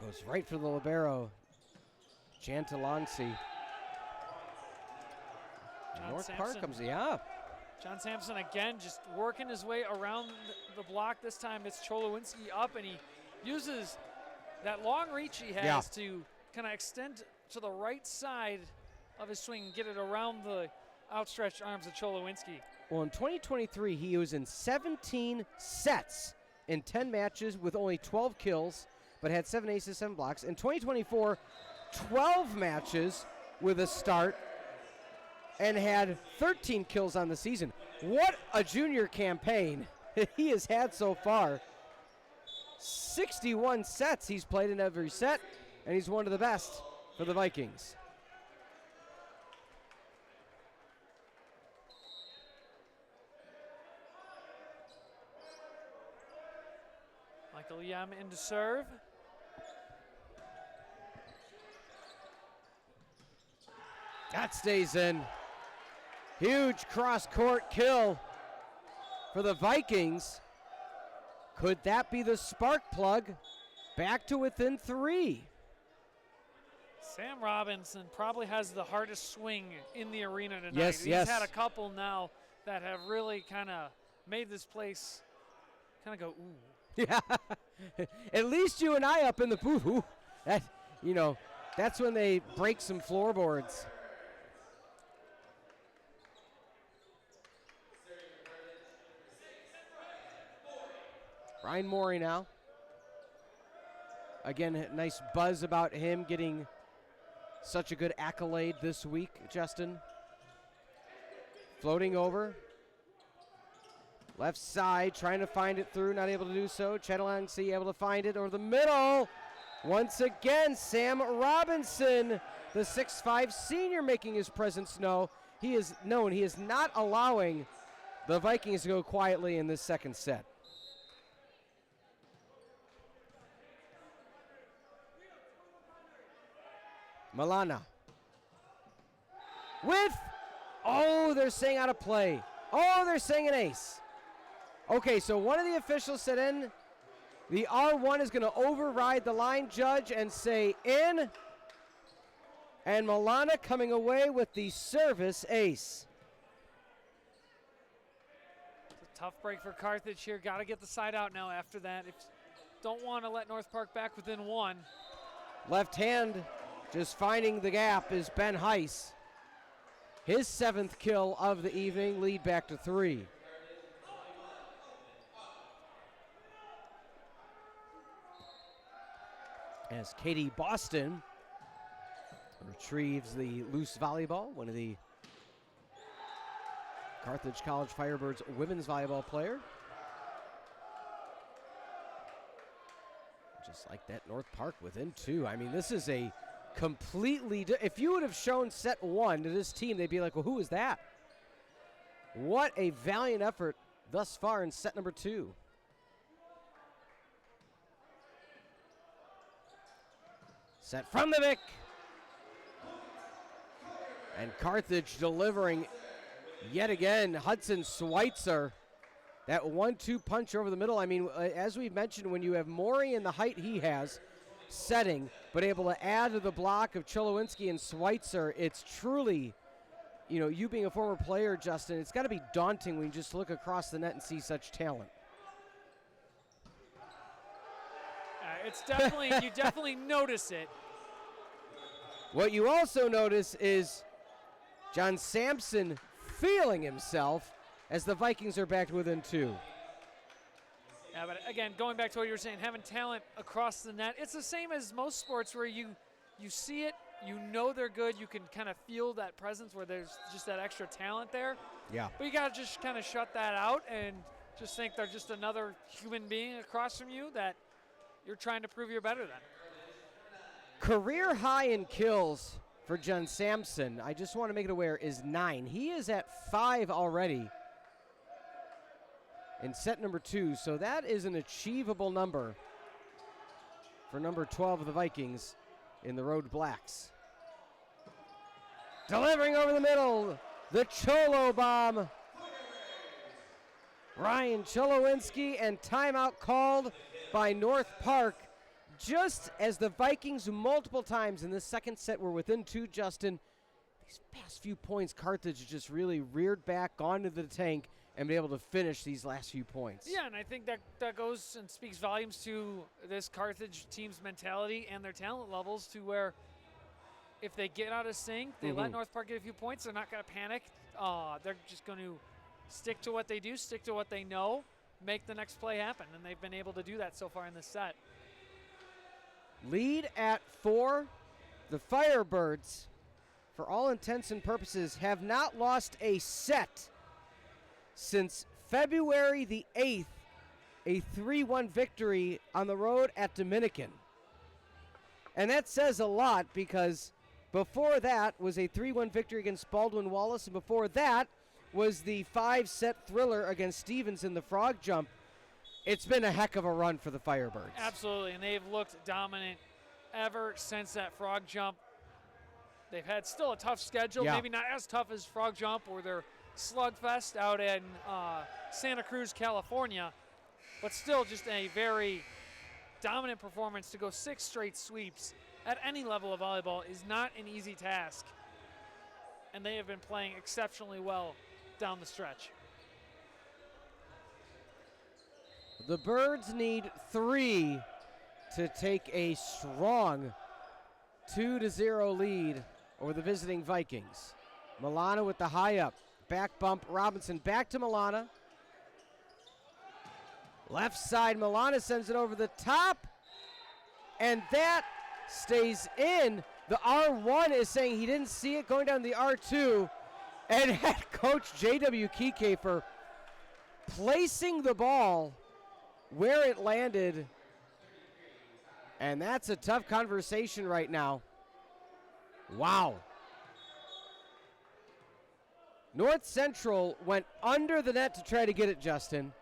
Goes right for the libero, Jantalongsi. North Park comes, yeah. John Sampson again just working his way around the block. This time it's Cholowinski up, and he uses that long reach he has to kind of extend to the right side of his swing and get it around the outstretched arms of Cholowinski. Well, in 2023, he was in 17 sets in 10 matches with only 12 kills, but had 7 aces, 7 blocks. In 2024, 12 matches with a start and had 13 kills on the season. What a junior campaign he has had so far. 61 sets he's played in every set, and he's one of the best for the Vikings. Michael Yam in to serve. That stays in. Huge cross-court kill for the Vikings. Could that be the spark plug back to within 3? Sam Robinson probably has the hardest swing in the arena tonight. Yes, He's yes. had a couple now that have really kind of made this place kind of go, ooh. Yeah. At least you and I up in the booth. Ooh, that, that's when they break some floorboards. Ryan Morey now. Again, nice buzz about him getting such a good accolade this week, Justin. Floating over. Left side, trying to find it through, not able to do so. Chetalangsy able to find it over the middle. Once again, Sam Robinson, the 6'5 senior, making his presence known. He is not allowing the Vikings to go quietly in this second set. Milana. They're saying out of play. They're saying an ace. Okay, so one of the officials said in. The R1 is going to override the line judge and say in. And Milana coming away with the service ace. It's a tough break for Carthage here. Got to get the side out now after that. Don't want to let North Park back within one. Left hand just finding the gap is Ben Heiss. His 7th kill of the evening, lead back to 3. As Katie Boston retrieves the loose volleyball, one of the Carthage College Firebirds women's volleyball player. Just like that, North Park within 2. I mean, this is a completely, if you would have shown set 1 to this team, they'd be like, well, who is that? What a valiant effort thus far in set number 2. Set from the Vic. And Carthage delivering yet again. Hudson Schweitzer. That 1-2 punch over the middle. I mean, as we've mentioned, when you have Morey and the height he has, setting, but able to add to the block of Cholowinski and Schweitzer, it's truly, you being a former player, Justin, it's got to be daunting when you just look across the net and see such talent. It's definitely, you definitely notice it. What you also notice is John Sampson feeling himself as the Vikings are back within 2. Yeah, but again, going back to what you were saying, having talent across the net, it's the same as most sports where you see it, you know they're good, you can kind of feel that presence where there's just that extra talent there. Yeah. But you got to just kind of shut that out and just think they're just another human being across from you that you're trying to prove you're better than. Career high in kills for John Sampson, I just want to make it aware, is 9. He is at 5 already in set number 2, so that is an achievable number for number 12 of the Vikings in the Road Blacks. Delivering over the middle, the Cholo bomb. Ryan Cholowinski, and timeout called by North Park. Just as the Vikings multiple times in this second set were within 2, Justin, these past few points, Carthage just really reared back, gone to the tank, and been able to finish these last few points. Yeah, and I think that goes and speaks volumes to this Carthage team's mentality and their talent levels, to where if they get out of sync, they let North Park get a few points, they're not going to panic. They're just going to stick to what they do, stick to what they know, make the next play happen, and they've been able to do that so far in this set. Lead at 4. The Firebirds, for all intents and purposes, have not lost a set since February the 8th, a 3-1 victory on the road at Dominican. And that says a lot, because before that was a 3-1 victory against Baldwin Wallace, and before that was the 5-set thriller against Stevens in the frog jump. It's been a heck of a run for the Firebirds. Absolutely, and they've looked dominant ever since that frog jump. They've had still a tough schedule, maybe not as tough as frog jump or their slugfest out in Santa Cruz, California, but still just a very dominant performance to go 6 straight sweeps at any level of volleyball is not an easy task. And they have been playing exceptionally well down the stretch. The Birds need 3 to take a strong 2-0 lead over the visiting Vikings. Milana with the high up. Back bump, Robinson back to Milana. Left side, Milana sends it over the top. And that stays in. The R1 is saying he didn't see it going down the R2. And head coach J.W. Kiekefer placing the ball where it landed. And that's a tough conversation right now. Wow. North Central went under the net to try to get it, Justin.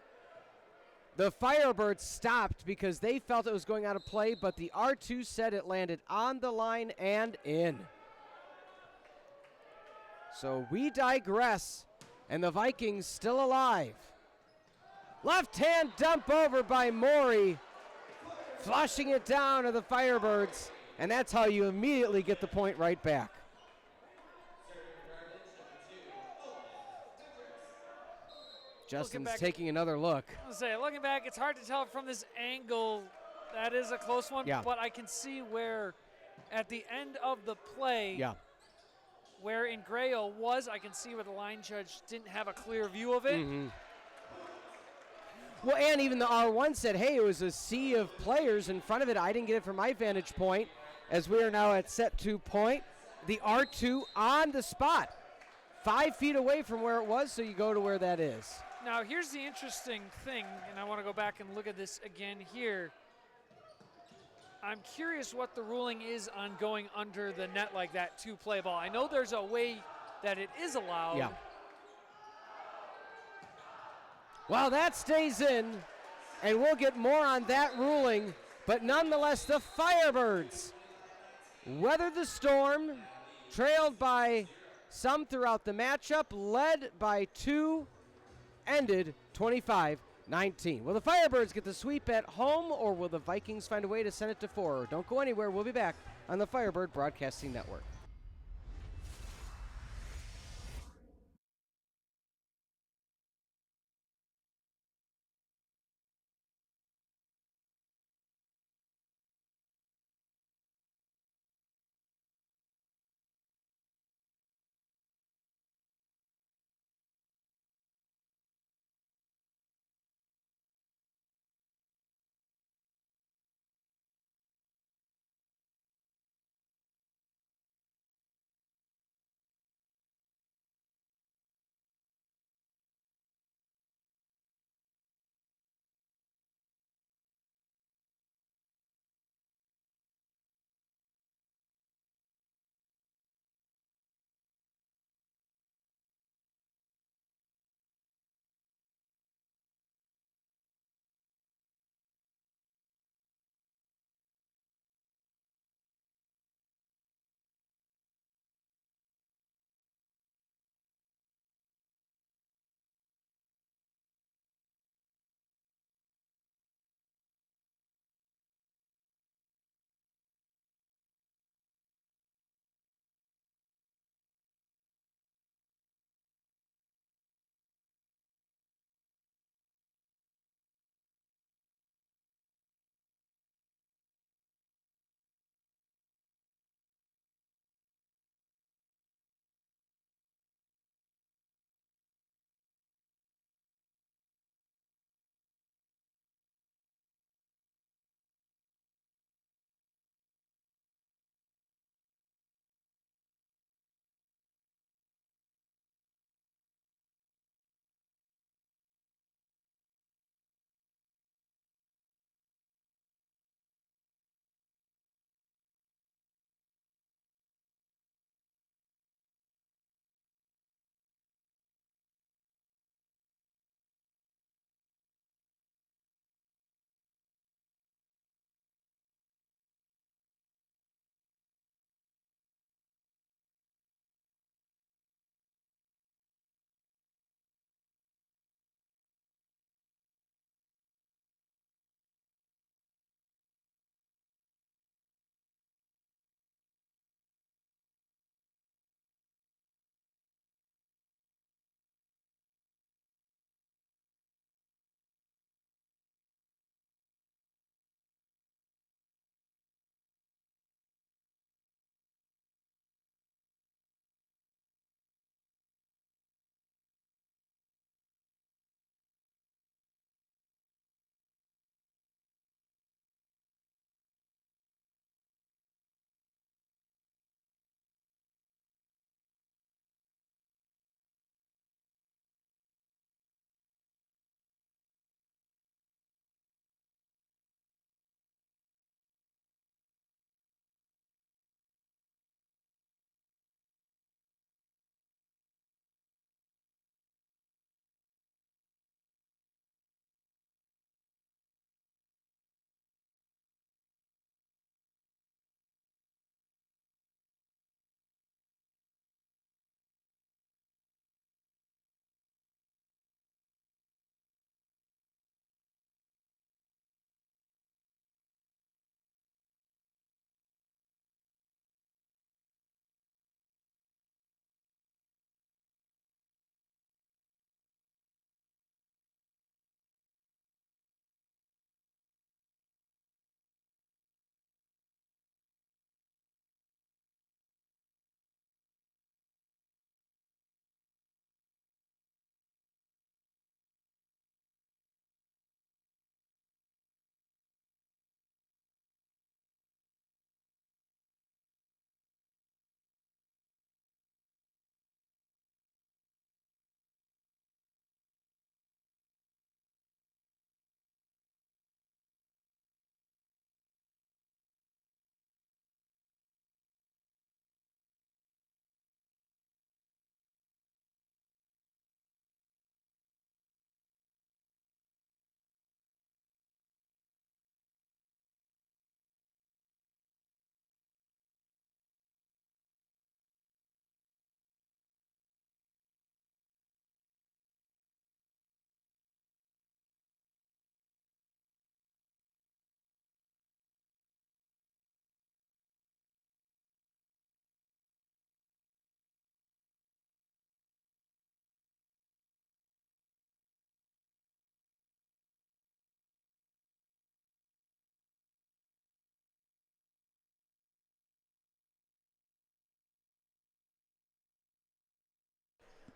The Firebirds stopped because they felt it was going out of play, but the R2 said it landed on the line and in. So we digress, and the Vikings still alive. Left hand dump over by Maury, flushing it down to the Firebirds, and that's how you immediately get the point right back. Justin's taking another look. I was gonna say, looking back, it's hard to tell from this angle. That is a close one, but I can see where at the end of the play, where in Grayo was, I can see where the line judge didn't have a clear view of it. Mm-hmm. Well, and even the R1 said, hey, it was a sea of players in front of it. I didn't get it from my vantage point, as we are now at set 2 point. The R2 on the spot, 5 feet away from where it was, so you go to where that is. Now, here's the interesting thing, and I want to go back and look at this again here. I'm curious what the ruling is on going under the net like that to play ball. I know there's a way that it is allowed. Yeah. Well, that stays in, and we'll get more on that ruling, but nonetheless, the Firebirds weathered the storm, trailed by some throughout the matchup, led by 2, ended 25-19. Will the Firebirds get the sweep at home, or will the Vikings find a way to send it to 4? Don't go anywhere. We'll be back on the Firebird Broadcasting Network.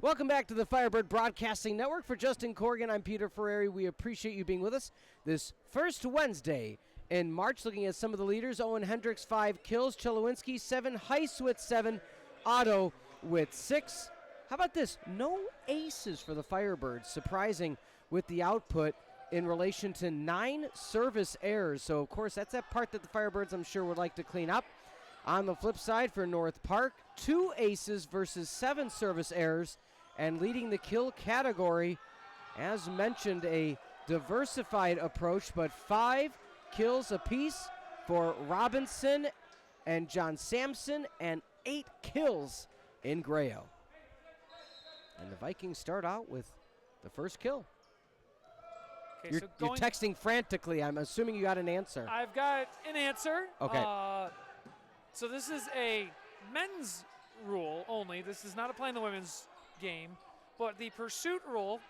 Welcome back to the Firebird Broadcasting Network. For Justin Coorigan, I'm Peter Ferreri. We appreciate you being with us this first Wednesday in March. Looking at some of the leaders, Owen Hendricks 5 kills, Chelowinski 7, Heiss with 7, Otto with 6. How about this? No aces for the Firebirds, surprising with the output in relation to 9 service errors. So, of course, that's that part that the Firebirds, I'm sure, would like to clean up. On the flip side for North Park, 2 aces versus 7 service errors, and leading the kill category, as mentioned, a diversified approach, but 5 kills apiece for Robinson and John Sampson, and 8 kills in Grayo. And the Vikings start out with the first kill. Okay, You're texting frantically. I'm assuming you got an answer. I've got an answer. Okay. So this is a men's rule only. This does not apply in the women's game. But the pursuit rule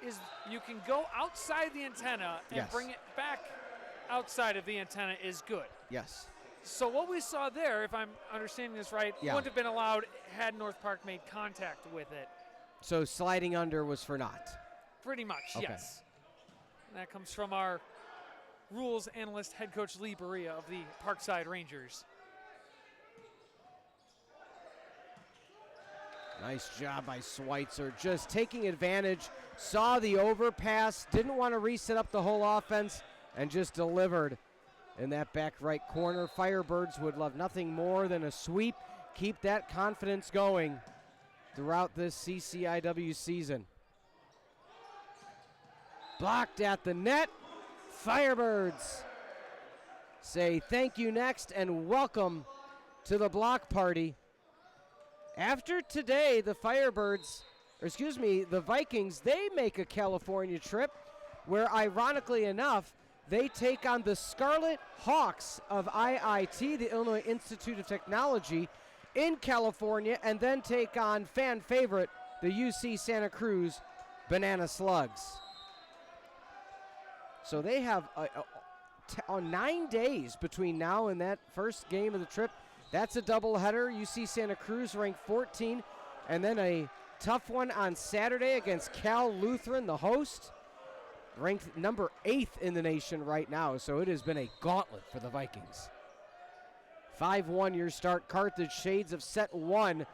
is you can go outside the antenna and Yes. bring it back outside of the antenna is good. Yes. So what we saw there, if I'm understanding this right, Yeah. wouldn't have been allowed had North Park made contact with it. So sliding under was for naught. Pretty much, Okay. yes. And that comes from our rules analyst, head coach Lee Berea of the Parkside Rangers. Nice job by Schweitzer, just taking advantage, saw the overpass, didn't want to reset up the whole offense, and just delivered in that back right corner. Firebirds would love nothing more than a sweep, keep that confidence going throughout this CCIW season. Blocked at the net. Firebirds say thank you next and welcome to the block party. After today, the Vikings, they make a California trip where, ironically enough, they take on the Scarlet Hawks of IIT, the Illinois Institute of Technology, in California, and then take on fan favorite, the UC Santa Cruz Banana Slugs. So they have 9 days between now and that first game of the trip. That's a doubleheader. UC Santa Cruz ranked 14, and then a tough one on Saturday against Cal Lutheran, the host, ranked number 8th in the nation right now. So it has been a gauntlet for the Vikings. 5-1 your start. Carthage shades of set 1.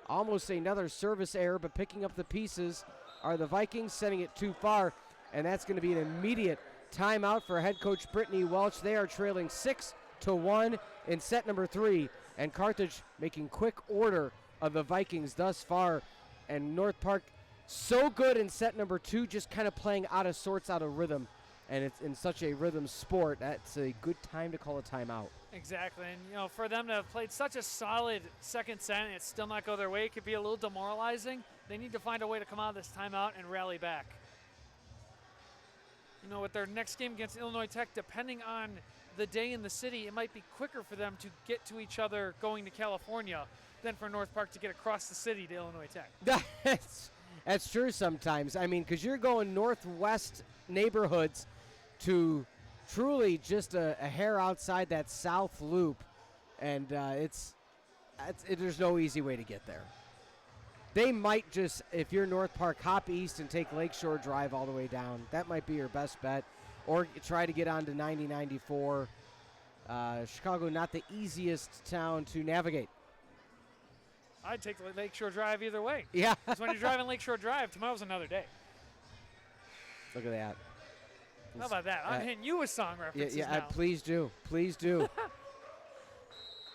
Almost another service error, but picking up the pieces are the Vikings, sending it too far, and that's going to be an immediate timeout for head coach Brittany Welch. They are trailing 6-1 in set number 3, and Carthage making quick order of the Vikings thus far. And North Park so good in set number 2, just kind of playing out of sorts, out of rhythm. And it's in such a rhythm sport, that's a good time to call a timeout. Exactly, and for them to have played such a solid second set and it's still not go their way, it could be a little demoralizing. They need to find a way to come out of this timeout and rally back. With their next game against Illinois Tech, depending on the day in the city, it might be quicker for them to get to each other going to California than for North Park to get across the city to Illinois Tech. That's true sometimes. I mean, because you're going northwest neighborhoods to truly just a hair outside that south loop, and there's no easy way to get there. They might just, if you're North Park, hop east and take Lakeshore Drive all the way down. That might be your best bet. Or try to get onto 90-94. Chicago, not the easiest town to navigate. I'd take Lakeshore Drive either way. Yeah. Because when you're driving Lakeshore Drive, tomorrow's another day. Look at that. How about that? I'm hitting you with song references now. Please do. Please do.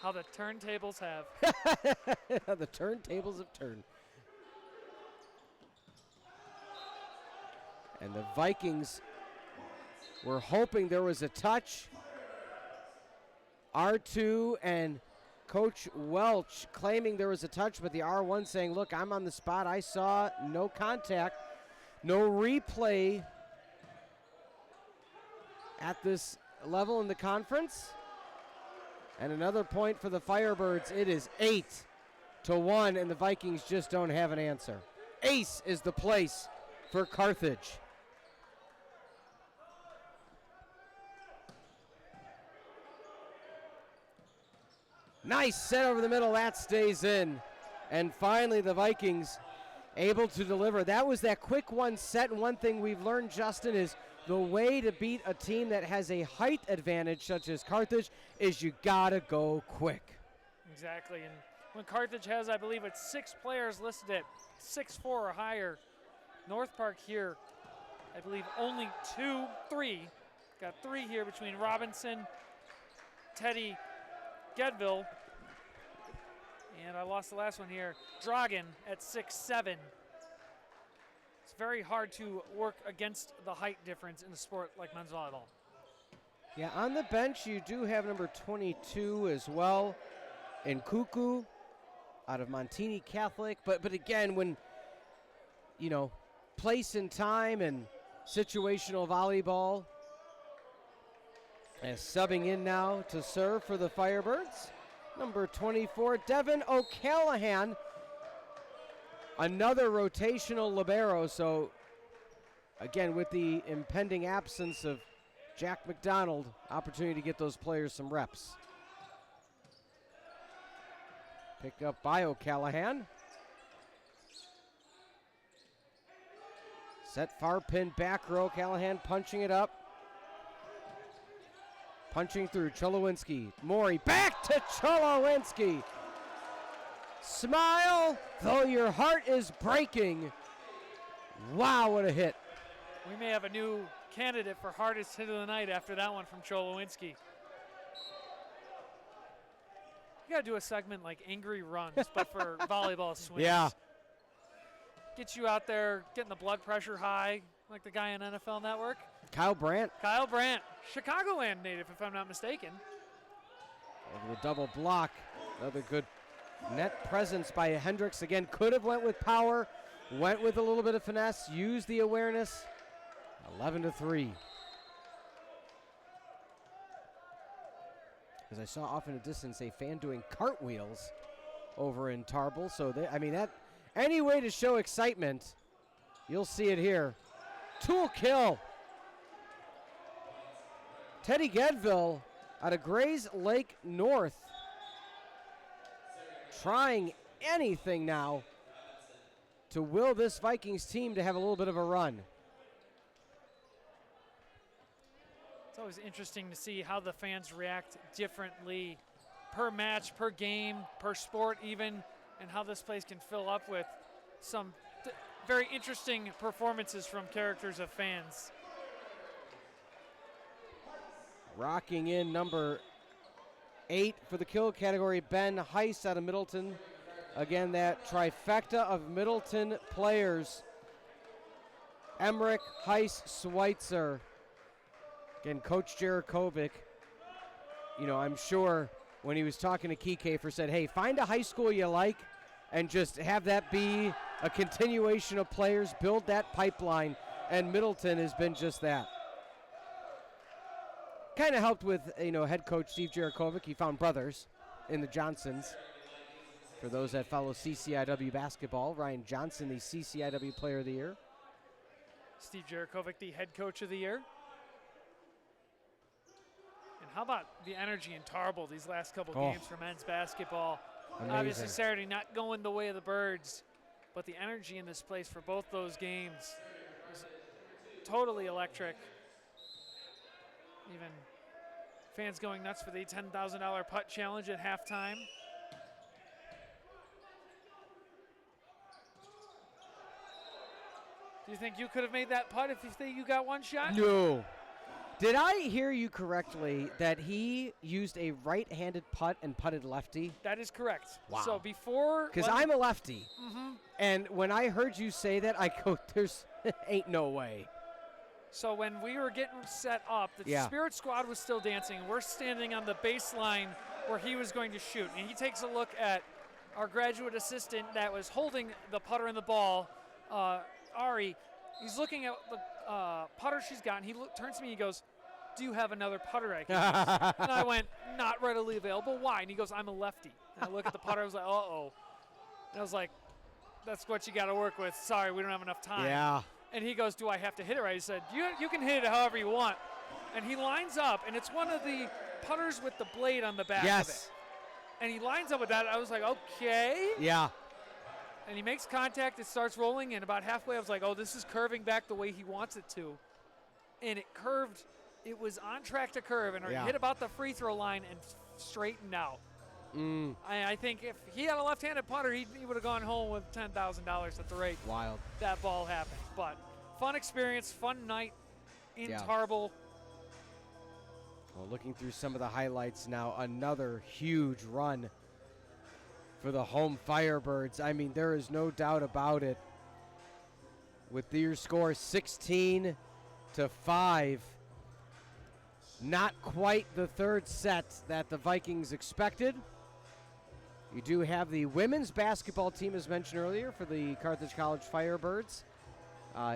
How the turntables have. The turntables have turned. And the Vikings were hoping there was a touch. R2 and Coach Welch claiming there was a touch, but the R1 saying, look, I'm on the spot. I saw no contact, no replay at this level in the conference. And another point for the Firebirds. It is 8-1, and the Vikings just don't have an answer. Ace is the place for Carthage. Nice set over the middle. That stays in. And finally, the Vikings able to deliver. That was that quick one set, and one thing we've learned, Justin, is the way to beat a team that has a height advantage such as Carthage is you gotta go quick. Exactly, and when Carthage has, I believe it's 6 players listed at 6'4" or higher, North Park here, I believe only 3. Got 3 here between Robinson, Teddy, Gedville, and I lost the last one here, Dragan at 6'7". It's very hard to work against the height difference in a sport like men's volleyball. Yeah, on the bench you do have number 22 as well, in Cuckoo out of Montini Catholic. But again, when, you know, place and time and situational volleyball, as subbing in now to serve for the Firebirds, number 24, Devin O'Callahan, another rotational libero. So again, with the impending absence of Jack McDonald, opportunity to get those players some reps. Picked up by O'Callahan. Set far pin back row. Callahan punching it up. Punching through Cholowinski. Maury back to Cholowinski. Smile, though your heart is breaking. Wow, what a hit. We may have a new candidate for hardest hit of the night after that one from Cholowinski. You gotta do a segment like Angry Runs, but for volleyball swings. Yeah. Get you out there, getting the blood pressure high, like the guy on NFL Network. Kyle Brandt. Kyle Brandt, Chicagoland native, if I'm not mistaken. Over the double block. Another good net presence by Hendricks. Again, could have went with power, went with a little bit of finesse, used the awareness. 11-3. As I saw off in a distance, a fan doing cartwheels over in Tarble. So, that any way to show excitement, you'll see it here. Tool kill. Teddy Gedville out of Grays Lake North. Trying anything now to will this Vikings team to have a little bit of a run. It's always interesting to see how the fans react differently per match, per game, per sport even, and how this place can fill up with some very interesting performances from characters of fans. Rocking in number 8 for the kill category, Ben Heiss out of Middleton. Again, that trifecta of Middleton players. Emmerich, Heiss, Schweitzer. Again, Coach Jarakovic, I'm sure when he was talking to Kiekefer said, hey, find a high school you like and just have that be a continuation of players, build that pipeline, and Middleton has been just that. Kind of helped with, head coach Steve Jarakovic. He found brothers in the Johnsons. For those that follow CCIW basketball, Ryan Johnson, the CCIW Player of the Year. Steve Jarakovic, the head coach of the year. And how about the energy in Tarble these last couple games for men's basketball? Amazing. Obviously Saturday not going the way of the Birds, but the energy in this place for both those games is totally electric. Even fans going nuts for the $10,000 putt challenge at halftime. Do you think you could have made that putt if you think you got one shot? No. Did I hear you correctly that he used a right-handed putt and putted lefty? That is correct. Wow. So before... Because I'm a lefty. Mm-hmm. And when I heard you say that, I go, there's ain't no way. So when we were getting set up, the Spirit Squad was still dancing. We're standing on the baseline where he was going to shoot. And he takes a look at our graduate assistant that was holding the putter and the ball, Ari. He's looking at the putter she's got, and he turns to me, he goes, do you have another putter I can use? And I went, not readily available. Why? And he goes, I'm a lefty. And I look at the putter, I was like, uh-oh. And I was like, that's what you got to work with. Sorry, we don't have enough time. Yeah. And he goes, do I have to hit it right? He said, you can hit it however you want. And he lines up, and it's one of the putters with the blade on the back of it. And he lines up with that. I was like, okay. Yeah. And he makes contact, it starts rolling, and about halfway I was like, oh, this is curving back the way he wants it to. And it curved, it was on track to curve, and Yeah. hit about the free throw line and straightened out. I think if he had a left-handed putter, he would have gone home with $10,000 at the rate Wild. that ball happened. But fun experience, fun night in Yeah. Tarble. Well, looking through some of the highlights now, another huge run for the home Firebirds. I mean, there is no doubt about it. With your score 16-5, not quite the third set that the Vikings expected. You do have the women's basketball team, as mentioned earlier, for the Carthage College Firebirds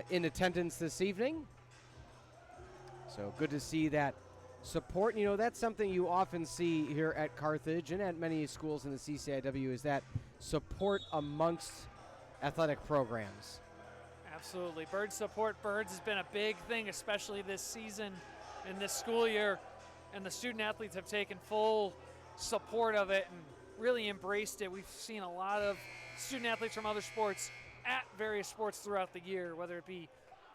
in attendance this evening. So good to see that support. You know, that's something you often see here at Carthage and at many schools in the CCIW, is that support amongst athletic programs. Absolutely. Birds support birds has been a big thing, especially this season and this school year. And the student athletes have taken full support of it and really embraced it. We've seen a lot of student athletes from other sports at various sports throughout the year, whether it be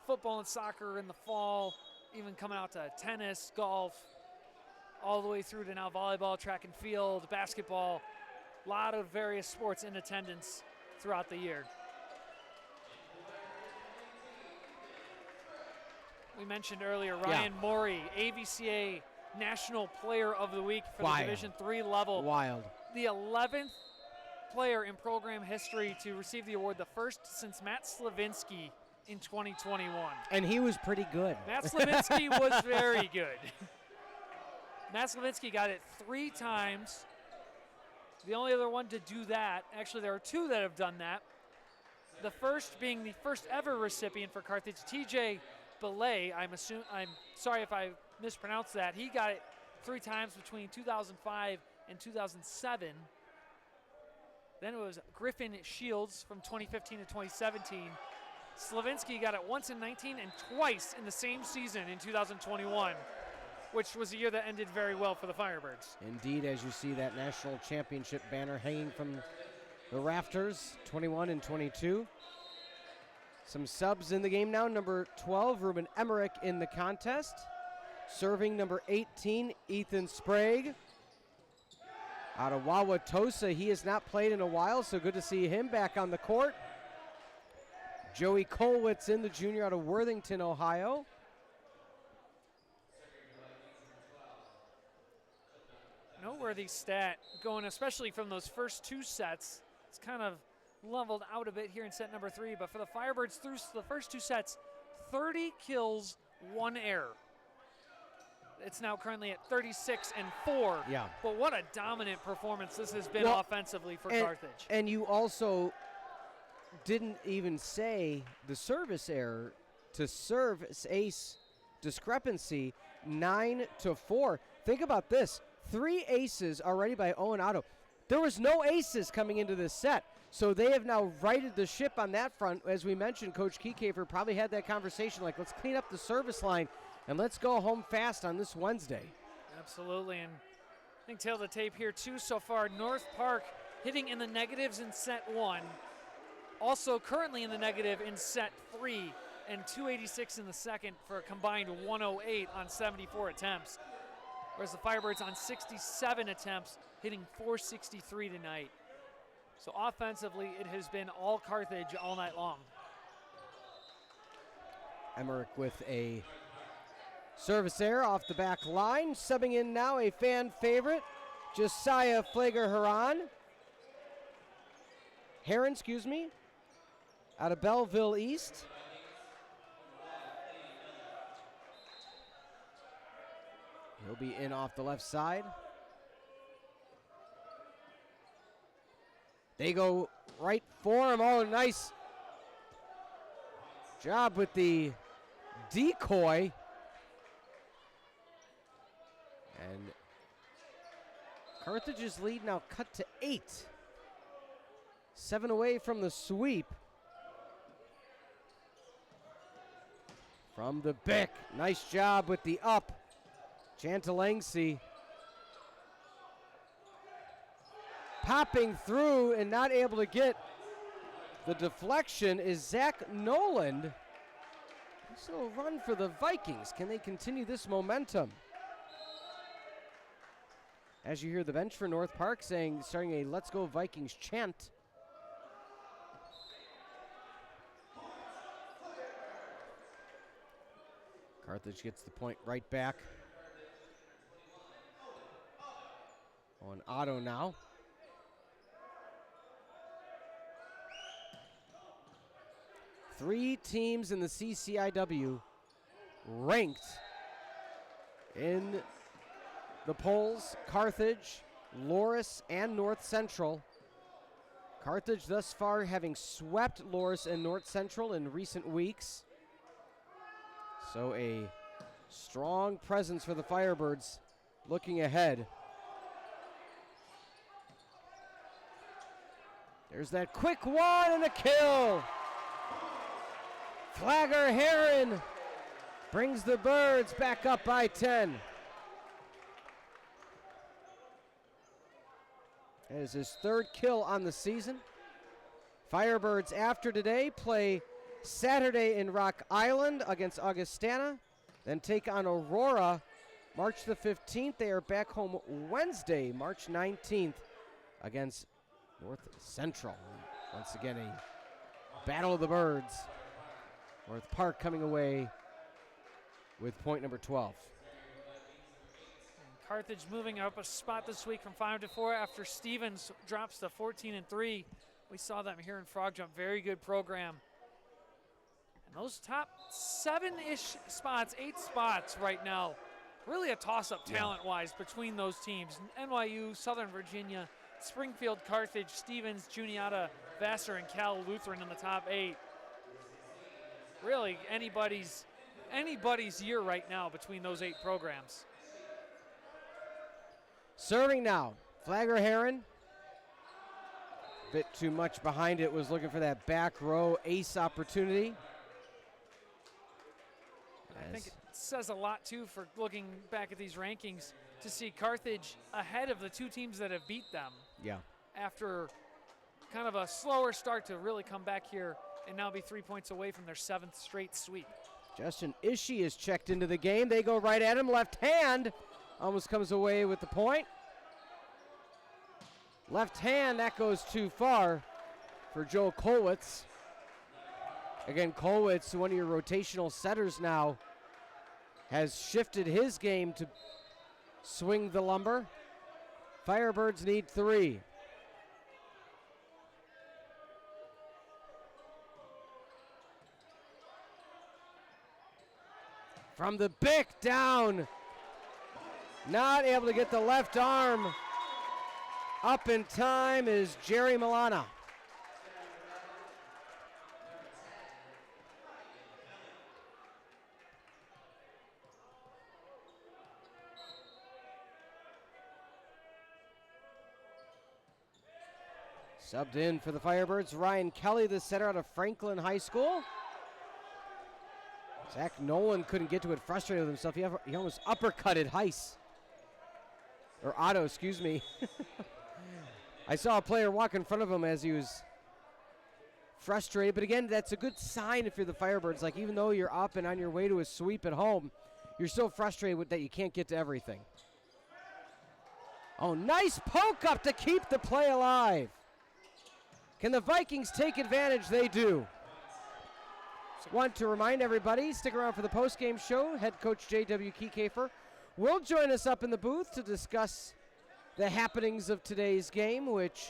football and soccer in the fall, even coming out to tennis, golf, all the way through to now volleyball, track and field, basketball. A lot of various sports in attendance throughout the year. We mentioned earlier Ryan Morey, AVCA National Player of the Week for the Division III level. Wild. The 11th player in program history to receive the award, the first since Matt Slavinsky in 2021. And he was pretty good. Matt Slavinsky was very good. Matt Slavinsky got it 3 times. The only other one to do that, actually there are 2 that have done that. The first being the first ever recipient for Carthage, TJ Belay. I'm sorry if I mispronounced that. He got it 3 times between 2005 and 2007. Then it was Griffin Shields from 2015 to 2017. Slavinsky got it once in 19 and twice in the same season in 2021, which was a year that ended very well for the Firebirds. Indeed, as you see that national championship banner hanging from the rafters, 21 and 22. Some subs in the game now. Number 12, Ruben Emmerich in the contest. Serving number 18, Ethan Sprague. Out of Wauwatosa, he has not played in a while, so good to see him back on the court. Joey Kolwitz in, the junior out of Worthington, Ohio. Noteworthy stat going, especially from those first 2 sets. It's kind of leveled out a bit here in set number 3, but for the Firebirds through the first 2 sets, 30 kills, 1 error. It's now currently at 36-4. Yeah. But what a dominant performance this has been offensively for Carthage. And you also didn't even say the service error to service ace discrepancy, 9-4. Think about this. 3 aces already by Owen Otto. There was no aces coming into this set, so they have now righted the ship on that front. As we mentioned, Coach Kiekefer probably had that conversation, like, let's clean up the service line and let's go home fast on this Wednesday. Absolutely, and I think tail of the tape here too so far. North Park hitting in the negatives in set 1. Also currently in the negative in set 3, and 286 in the second for a combined 108 on 74 attempts. Whereas the Firebirds on 67 attempts, hitting 463 tonight. So offensively, it has been all Carthage all night long. Emmerich with a service error off the back line. Subbing in now a fan favorite, Josiah Heron, out of Belleville East. He'll be in off the left side. They go right for him. Oh, nice job with the decoy. And Carthage's lead now cut to 8. 7 away from the sweep. From the Bick. Nice job with the up. Chantalangsi popping through and not able to get The deflection is Zach Noland. Nice little run for the Vikings. Can they continue this momentum? As you hear the bench for North Park starting a Let's Go Vikings chant. Carthage gets the point right back. On Otto now. Three teams in the CCIW ranked in the polls: Carthage, Loris, and North Central. Carthage thus far having swept Loris and North Central in recent weeks. So a strong presence for the Firebirds looking ahead. There's that quick one and a kill. Flagger Heron brings the Birds back up by 10. That is his third kill on the season. Firebirds after today play Saturday in Rock Island against Augustana, then take on Aurora March the 15th. They are back home Wednesday, March 19th against North Central. Once again, a battle of the Birds. North Park coming away with point number 12. And Carthage moving up a spot this week from 5 to 4 after Stevens drops to 14-3. We saw them here in Frog Jump. Very good program. And those top 7-ish spots, 8 spots right now, really a toss-up talent-wise between those teams. NYU, Southern Virginia, Springfield, Carthage, Stevens, Juniata, Vassar, and Cal Lutheran in the top 8. Really anybody's year right now between those 8 programs. Serving now, Flagger Heron. Bit too much behind it, was looking for that back row ace opportunity. I think it says a lot too for looking back at these rankings to see Carthage ahead of the 2 teams that have beat them. Yeah. After kind of a slower start to really come back here and now be 3 points away from their 7th straight sweep. Justin Ishii is checked into the game. They go right at him. Left hand almost comes away with the point. Left hand, that goes too far for Joe Kolwitz. Again, Kolwitz, one of your rotational setters now, has shifted his game to swing the lumber. Firebirds need 3. From the Bick down. Not able to get the left arm up in time is Jerry Milana. Subbed in for the Firebirds, Ryan Kelly, the setter out of Franklin High School. Zach Nolan couldn't get to it, frustrated with himself. He almost uppercutted Heiss. Or Otto, excuse me. I saw a player walk in front of him as he was frustrated. But again, that's a good sign if you're the Firebirds. Like, even though you're up and on your way to a sweep at home, you're still frustrated with that you can't get to everything. Oh, nice poke up to keep the play alive. Can the Vikings take advantage? They do. Want to remind everybody, stick around for the postgame show. Head coach J.W. Kiekefer will join us up in the booth to discuss the happenings of today's game, which,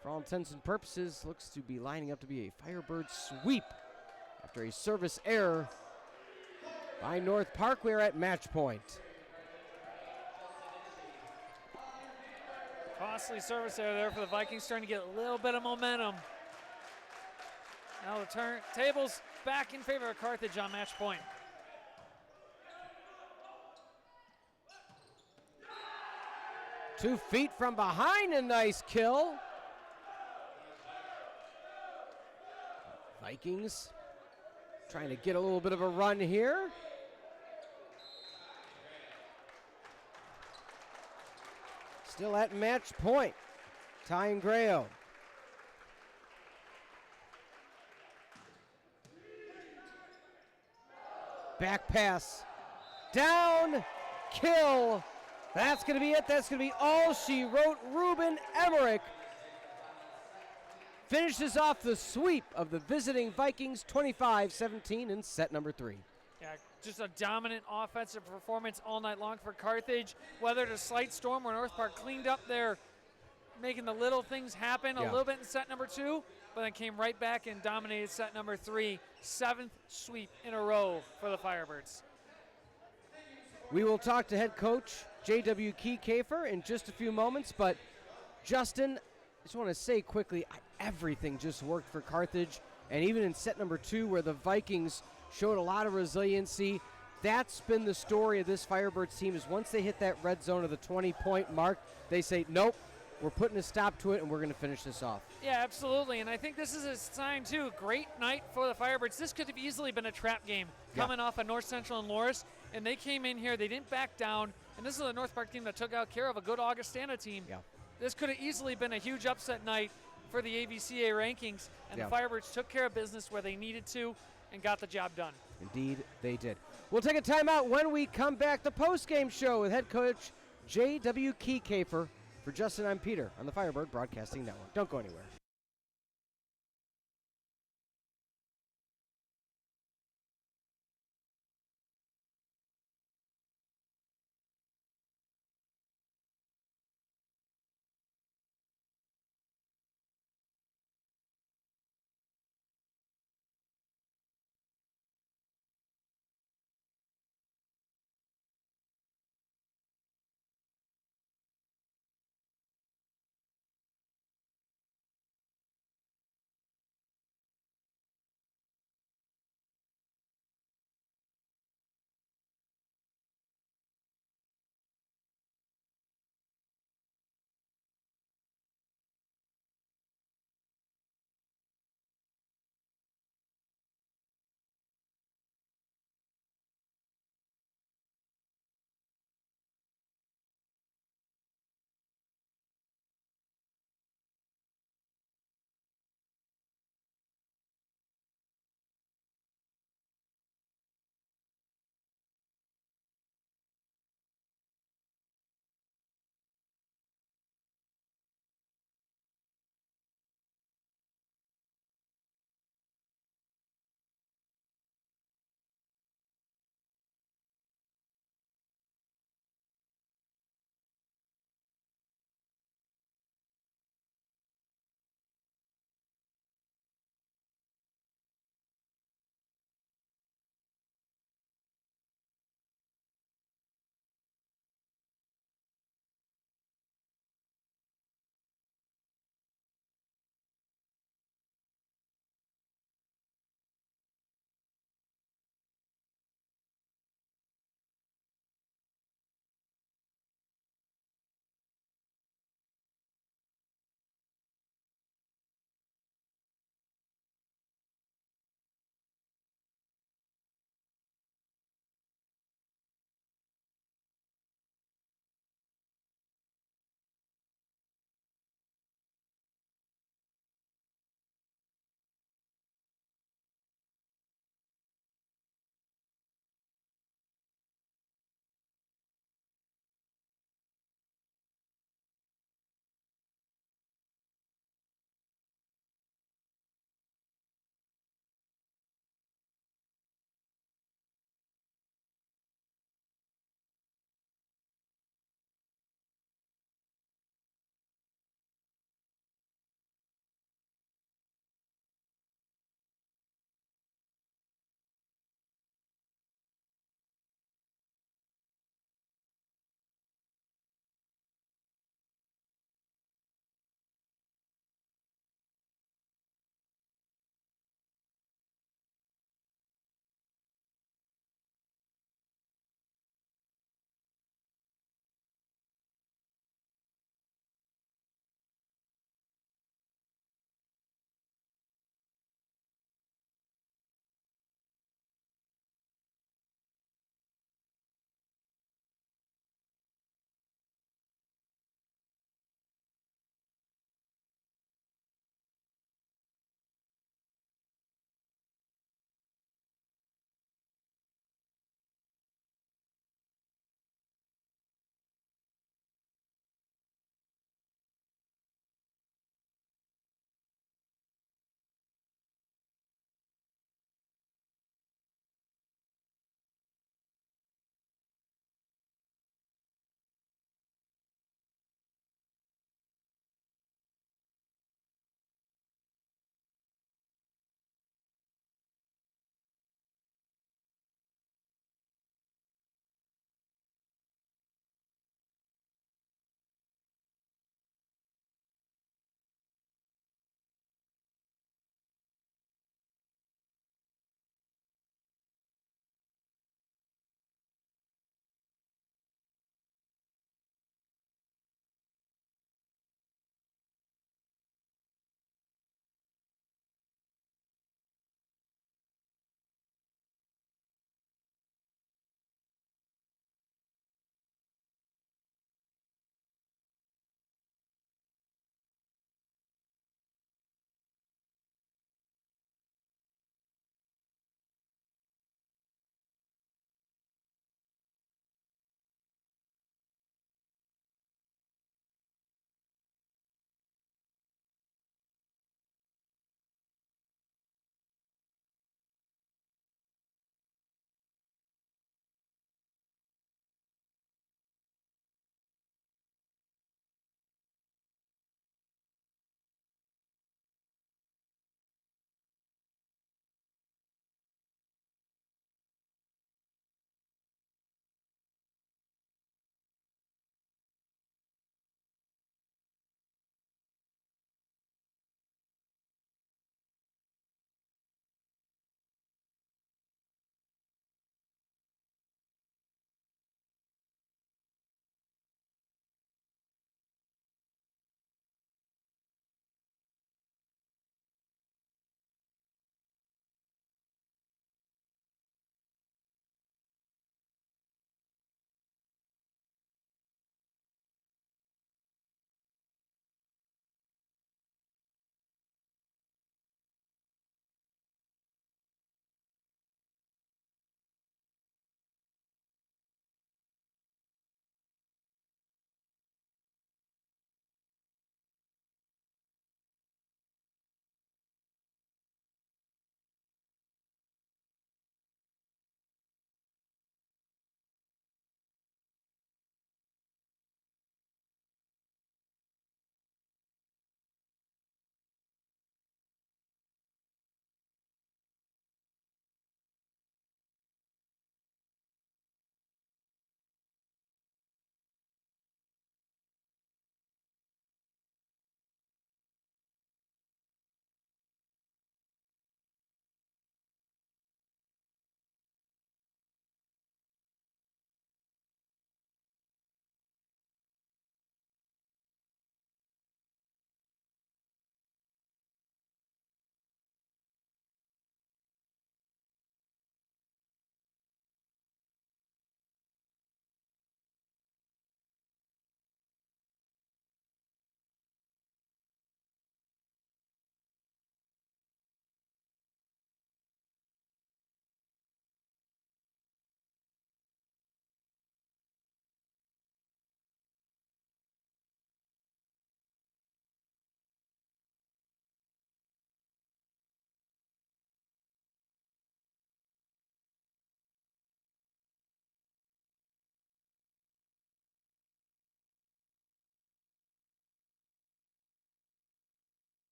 for all intents and purposes, looks to be lining up to be a Firebird sweep after a service error by North Park. We are at match point. Costly service error there for the Vikings, starting to get a little bit of momentum. Now the tables back in favor of Carthage on match point. Two feet from behind, a nice kill. Vikings trying to get a little bit of a run here. Still at match point. Ty and Grayo. Back pass. Down. Kill. That's going to be it. That's going to be all she wrote. Ruben Emmerich finishes off the sweep of the visiting Vikings 25-17 in set number 3. Yeah, just a dominant offensive performance all night long for Carthage. Weathered a slight storm where North Park cleaned up their making the little things happen a little bit in set number 2, but then came right back and dominated set number 3. 7th sweep in a row for the Firebirds. We will talk to head coach J.W. Kiefer in just a few moments, but Justin, I just want to say quickly, everything just worked for Carthage, and even in set number 2 where the Vikings showed a lot of resiliency, that's been the story of this Firebirds team is once they hit that red zone of the 20-point mark, they say, nope, we're putting a stop to it and we're going to finish this off. Yeah, absolutely, and I think this is a sign too. Great night for the Firebirds. This could have easily been a trap game coming off of North Central and Loris, and they came in here, they didn't back down, and this is a North Park team that took out care of a good Augustana team. Yeah. This could have easily been a huge upset night for the AVCA rankings, and the Firebirds took care of business where they needed to and got the job done. Indeed, they did. We'll take a timeout. When we come back, the post-game show with head coach J.W. Kiefer. For Justin, I'm Peter on the Firebird Broadcasting Network. Don't go anywhere.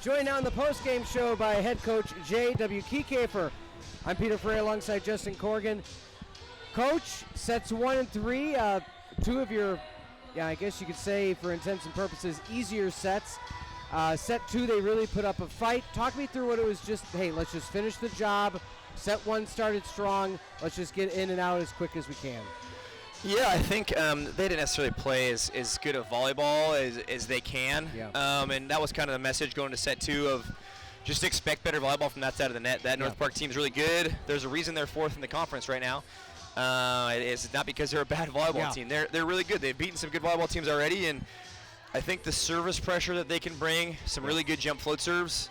Joined now in the post-game show by head coach J.W. Kiekefer. I'm Peter Ferreri alongside Justin Coorigan. Coach, sets 1 and 3, two of your, I guess you could say for intents and purposes, easier sets. Set 2, they really put up a fight. Talk me through what it was just, hey, let's just finish the job. Set 1 started strong. Let's just get in and out as quick as we can. Yeah, I think they didn't necessarily play as good of volleyball as they can. Yeah. And that was kind of the message going to set 2 of just expect better volleyball from that side of the net. That North Park team's really good. There's a reason they're 4th in the conference right now. It's not because they're a bad volleyball team. They're really good. They've beaten some good volleyball teams already, and I think the service pressure that they can bring, some really good jump float serves,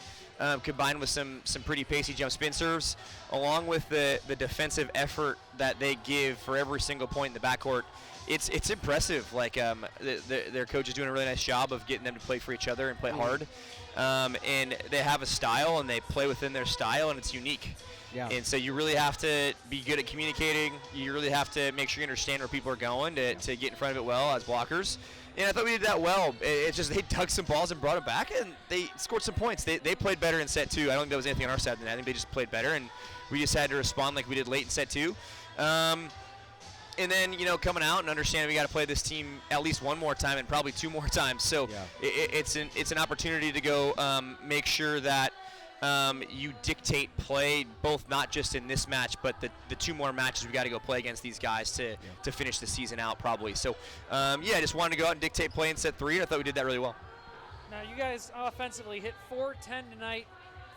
combined with some pretty pacey jump spin serves, along with the defensive effort that they give for every single point in the backcourt, it's impressive. Like their coach is doing a really nice job of getting them to play for each other and play hard. And they have a style, and they play within their style, and it's unique. Yeah. And so you really have to be good at communicating. You really have to make sure you understand where people are going to get in front of it well as blockers. And I thought we did that well. It's just they dug some balls and brought it back, and they scored some points. They played better in set 2. I don't think there was anything on our side than that. I think they just played better, and we just had to respond like we did late in set 2. And then, coming out and understanding we got to play this team at least one more time and probably 2 more times. So it's an opportunity to go make sure that you dictate play, both not just in this match, but the 2 more matches we got to go play against these guys to finish the season out probably. So, I just wanted to go out and dictate play in set 3, and I thought we did that really well. Now, you guys offensively hit 410 tonight,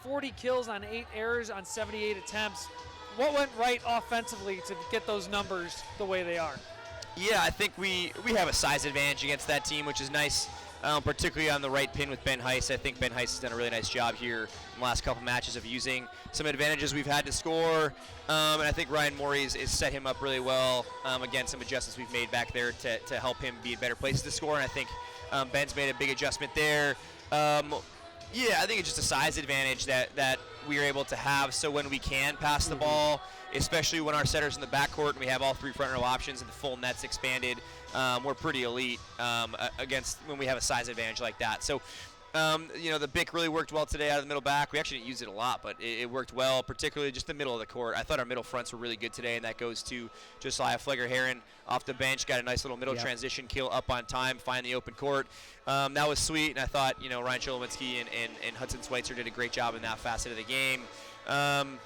40 kills on 8 errors on 78 attempts. What went right offensively to get those numbers the way they are? Yeah, I think we have a size advantage against that team, which is nice, particularly on the right pin with Ben Heiss. I think Ben Heiss has done a really nice job here in the last couple matches of using some advantages we've had to score. And I think Ryan Morey's is set him up really well. Again, some adjustments we've made back there to help him be in better places to score. And I think Ben's made a big adjustment there. I think it's just a size advantage that we are able to have. So when we can pass the ball, especially when our setter's in the backcourt and we have all 3 front row options and the full net's expanded, we're pretty elite against when we have a size advantage like that. So, the BIC really worked well today out of the middle back. We actually didn't use it a lot, but it worked well, particularly just the middle of the court. I thought our middle fronts were really good today, and that goes to Josiah Flegger-Heron off the bench. Got a nice little middle transition kill up on time, find the open court. That was sweet, and I thought, Ryan Cholowinski and Hudson Schweitzer did a great job in that facet of the game. And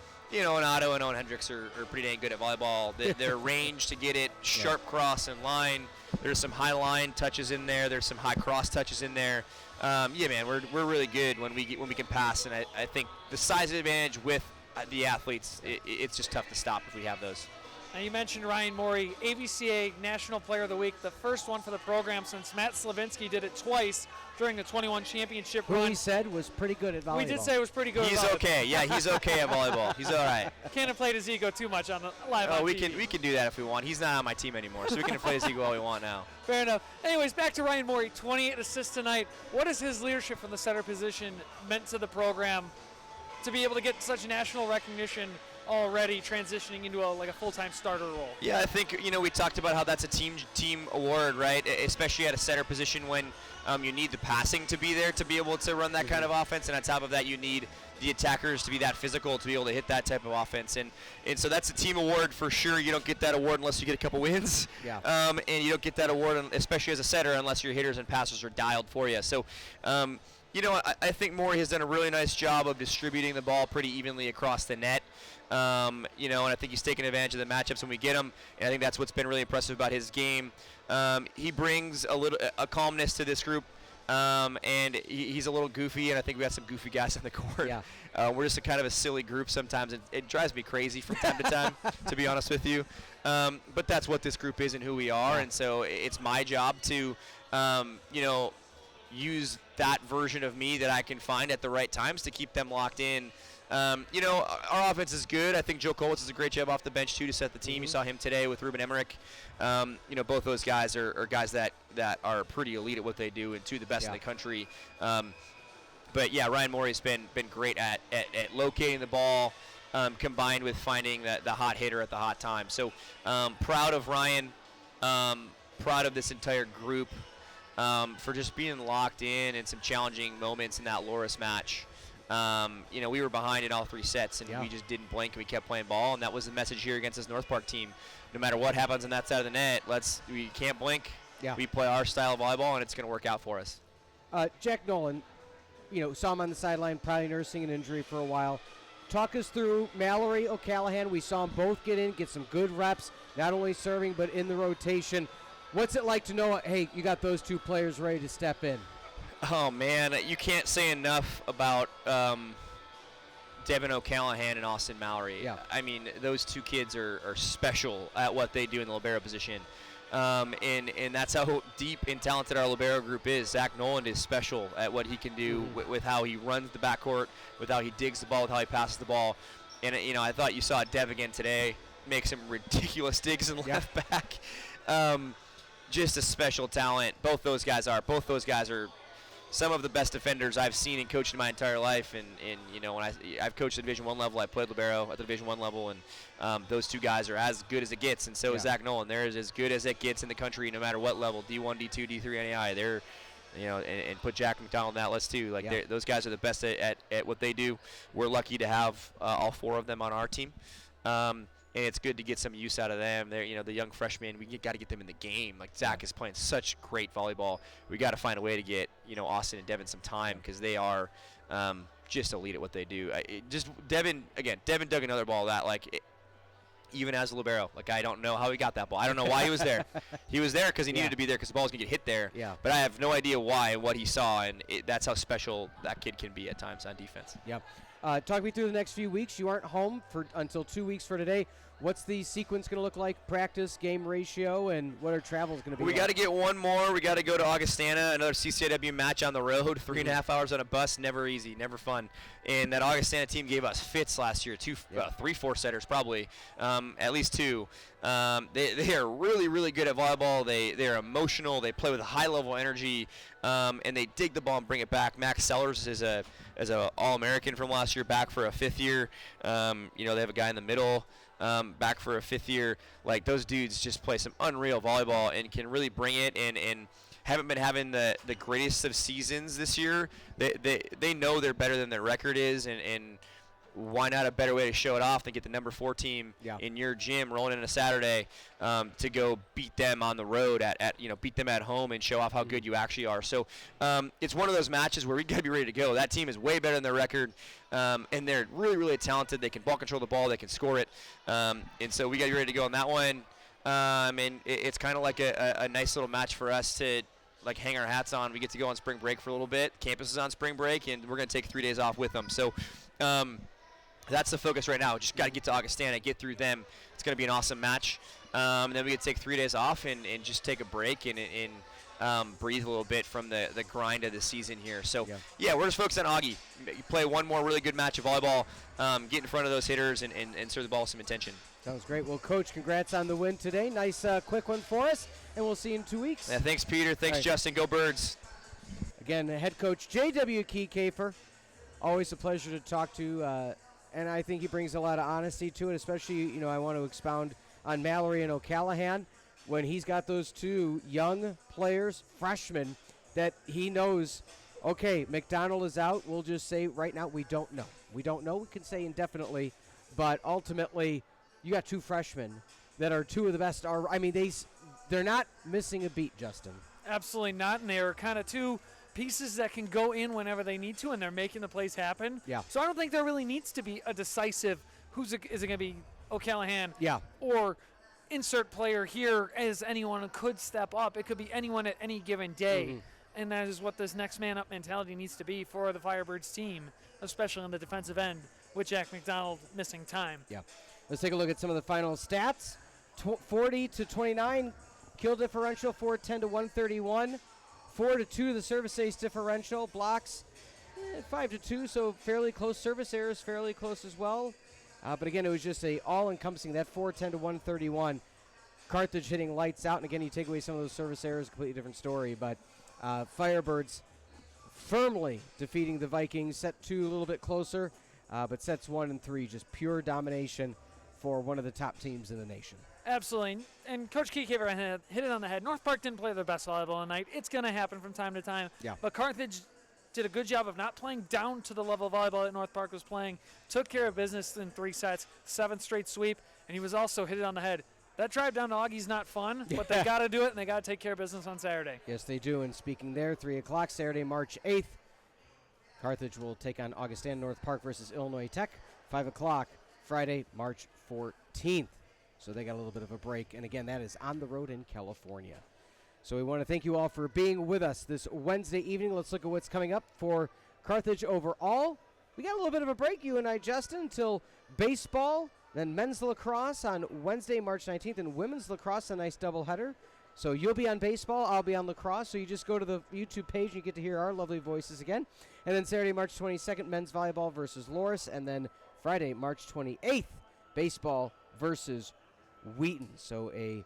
Otto and Owen Hendricks are pretty dang good at volleyball. Their range to get it, sharp cross and line. There's some high line touches in there. There's some high cross touches in there. Man, we're really good when we can pass, and I think the size advantage with the athletes, it's just tough to stop if we have those. Now, you mentioned Ryan Morey, AVCA National Player of the Week, the first one for the program since Matt Slavinsky did it twice during the 21 championship Who run. he said was pretty good at volleyball. We did say it was pretty good. He's okay. Yeah, he's okay at volleyball. He's all right. Can't inflate his ego too much on the live on we TV. can do that if we want. He's not on my team anymore, so we can inflate his ego all we want now. Fair enough. Anyways, back to Ryan Morey, 28 assists tonight. What has his leadership from the center position meant to the program to be able to get such national recognition already, transitioning into a full-time starter role? Yeah, I think we talked about how that's a team award, right? Especially at a setter position when you need the passing to be there to be able to run that kind of offense, and on top of that, you need the attackers to be that physical to be able to hit that type of offense, and so that's a team award for sure. You don't get that award unless you get a couple wins, and you don't get that award, especially as a setter, unless your hitters and passers are dialed for you. So. I think Morey has done a really nice job of distributing the ball pretty evenly across the net. And I think he's taken advantage of the matchups when we get him. And I think that's what's been really impressive about his game. He brings a calmness to this group, and he's a little goofy, and I think we got some goofy guys on the court. Yeah. We're just a kind of a silly group sometimes. It drives me crazy from time to time, to be honest with you. But that's what this group is and who we are, and so it's my job to, use that version of me that I can find at the right times to keep them locked in. Our offense is good. I think Joe Kolwitz does a great job off the bench, too, to set the team. You saw him today with Ruben Emmerich. Both those guys are guys that are pretty elite at what they do and two of the best in the country. But, Ryan Morey's been great at locating the ball, combined with finding the hot hitter at the hot time. So proud of Ryan, proud of this entire group. for just being locked in some challenging moments in that Loris match. We were behind in all 3 sets, and we just didn't blink, and we kept playing ball, and that was the message here against this North Park team. No matter what happens on that side of the net, we can't blink. Yeah. We play our style of volleyball, and it's going to work out for us. Jack Nolan, saw him on the sideline, probably nursing an injury for a while. Talk us through Mallory O'Callahan. We saw them both get some good reps, not only serving but in the rotation. What's it like to know, hey, you got those 2 players ready to step in? Oh, man, you can't say enough about Devin O'Callahan and Austin Mallory. Yeah. I mean, those 2 kids are special at what they do in the libero position. And that's how deep and talented our libero group is. Zach Noland is special at what he can do with how he runs the backcourt, with how he digs the ball, with how he passes the ball. And, I thought you saw Dev again today make some ridiculous digs in left back. Just a special talent. Both those guys are some of the best defenders I've seen and coached in my entire life. And when I've coached at Division I level, I played libero at the Division I level, and those 2 guys are as good as it gets, and so is Zach Nolan. They're as good as it gets in the country, no matter what level, D1, D2, D3, NAI. They're, and put Jack McDonald on that list too. Those guys are the best at what they do. We're lucky to have all 4 of them on our team. And it's good to get some use out of them. They're, the young freshmen, we got to get them in the game. Zach is playing such great volleyball. We got to find a way to get, Austin and Devin some time, because they are just elite at what they do. Devin dug another ball even as a libero. I don't know how he got that ball. I don't know why he was there. He was there because he needed to be there, because the ball was going to get hit there. Yeah. But I have no idea why and what he saw, and that's how special that kid can be at times on defense. Yep. Talk me through the next few weeks. You aren't home until 2 weeks for today. What's the sequence going to look like? Practice, game ratio, and what are travels going to be We like? got to get one more. We got to go to Augustana, another CCAW match on the road. 3.5 hours on a bus, never easy, never fun. And that Augustana team gave us fits last year, 3 4-setters probably, at least 2. They are really, really good at volleyball. They are emotional. They play with a high level energy, and they dig the ball and bring it back. Max Sellers is a All-American from last year, back for a 5th year. They have a guy in the middle. Back for a 5th year. Those dudes just play some unreal volleyball and can really bring it, and haven't been having the greatest of seasons this year. They know they're better than their record is, and why not a better way to show it off than get the number 4 team in your gym rolling in a Saturday to go beat them on the road beat them at home and show off how good you actually are. So it's one of those matches where we got to be ready to go. That team is way better than their record, and they're really, really talented. They can ball control the ball. They can score it. And so we got to be ready to go on that one. And it's kind of like a nice little match for us to hang our hats on. We get to go on spring break for a little bit. Campus is on spring break, and we're going to take 3 days off with them. So that's the focus right now. Just got to get to Augustana, get through them. It's going to be an awesome match. And then we get to take 3 days off and just take a break and breathe a little bit from the grind of the season here. So, we're just focused on Augie. Play one more really good match of volleyball, get in front of those hitters, and serve the ball with some intention. Sounds great. Well, Coach, congrats on the win today. Nice quick one for us, and we'll see you in 2 weeks. Yeah, thanks, Peter. Thanks, Justin. Go Birds. Again, head coach J.W. Kiefer. Always a pleasure to talk to, and I think he brings a lot of honesty to it, especially, I want to expound on Mallory and O'Callahan. When he's got those 2 young players, freshmen, that he knows, okay, McDonald is out. We'll just say right now we don't know. We don't know. We can say indefinitely, but ultimately you got 2 freshmen that are 2 of the best. They're not missing a beat, Justin. Absolutely not, and they are kind of 2 pieces that can go in whenever they need to, and they're making the plays happen. Yeah. So I don't think there really needs to be a decisive is it going to be O'Callahan? Yeah. Or insert player here, as anyone could step up. It could be anyone at any given day. Mm-hmm. And that is what this next man up mentality needs to be for the Firebirds team, especially on the defensive end with Jack McDonald missing time. Yeah. Let's take a look at some of the final stats. 40-29 kill differential, 410 to 131. 4-2 the service ace differential. Blocks 5-2, so fairly close. Service errors fairly close as well. But again, it was just a all-encompassing, that 410 to 131. Carthage hitting lights out, and again, you take away some of those service errors, completely different story. But Firebirds firmly defeating the Vikings. Set 2 a little bit closer, but sets 1 and 3 just pure domination for one of the top teams in the nation. Absolutely. And Coach Keycaver hit it on the head. North Park didn't play their best volleyball tonight. It's going to happen from time to time. Yeah. But Carthage did a good job of not playing down to the level of volleyball that North Park was playing. Took care of business in 3 sets, 7th straight sweep, and he was also hit it on the head. That drive down to Augie's not fun, but they got to do it, and they got to take care of business on Saturday. Yes, they do. And speaking there, 3 o'clock, Saturday, March 8th, Carthage will take on Augustana North Park versus Illinois Tech. 5 o'clock, Friday, March 14th. So they got a little bit of a break. And again, that is on the road in California. So we want to thank you all for being with us this Wednesday evening. Let's look at what's coming up for Carthage overall. We got a little bit of a break, you and I, Justin, until baseball, then men's lacrosse on Wednesday, March 19th, and women's lacrosse, a nice doubleheader. So you'll be on baseball, I'll be on lacrosse. So you just go to the YouTube page and you get to hear our lovely voices again. And then Saturday, March 22nd, men's volleyball versus Loris. And then Friday, March 28th, baseball versus Wheaton. So a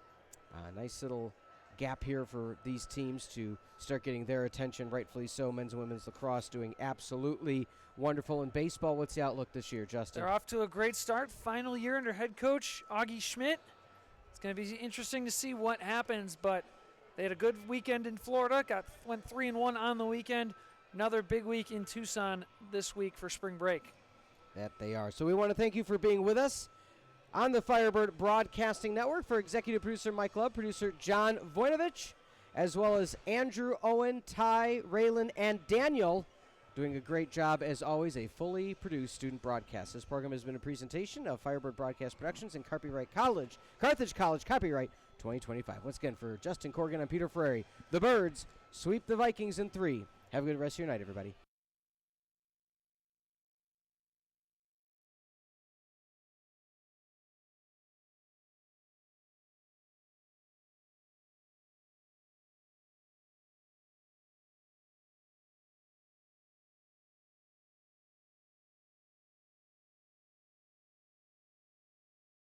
nice little gap here for these teams to start getting their attention, rightfully so. Men's and women's lacrosse doing absolutely wonderful. In baseball, what's the outlook this year, Justin? They're off to a great start. Final year under head coach Augie Schmidt. It's going to be interesting to see what happens, but they had a good weekend in Florida. Went 3-1 on the weekend. Another big week in Tucson this week for spring break. That they are. So we want to thank you for being with us on the Firebird Broadcasting Network. For executive producer Mike Love, producer John Voinovich, as well as Andrew, Owen, Ty, Raylan, and Daniel, doing a great job, as always, a fully produced student broadcast. This program has been a presentation of Firebird Broadcast Productions and Carthage College, copyright 2025. Once again, for Justin Coorigan and Peter Ferreri, the Birds sweep the Vikings in 3. Have a good rest of your night, everybody.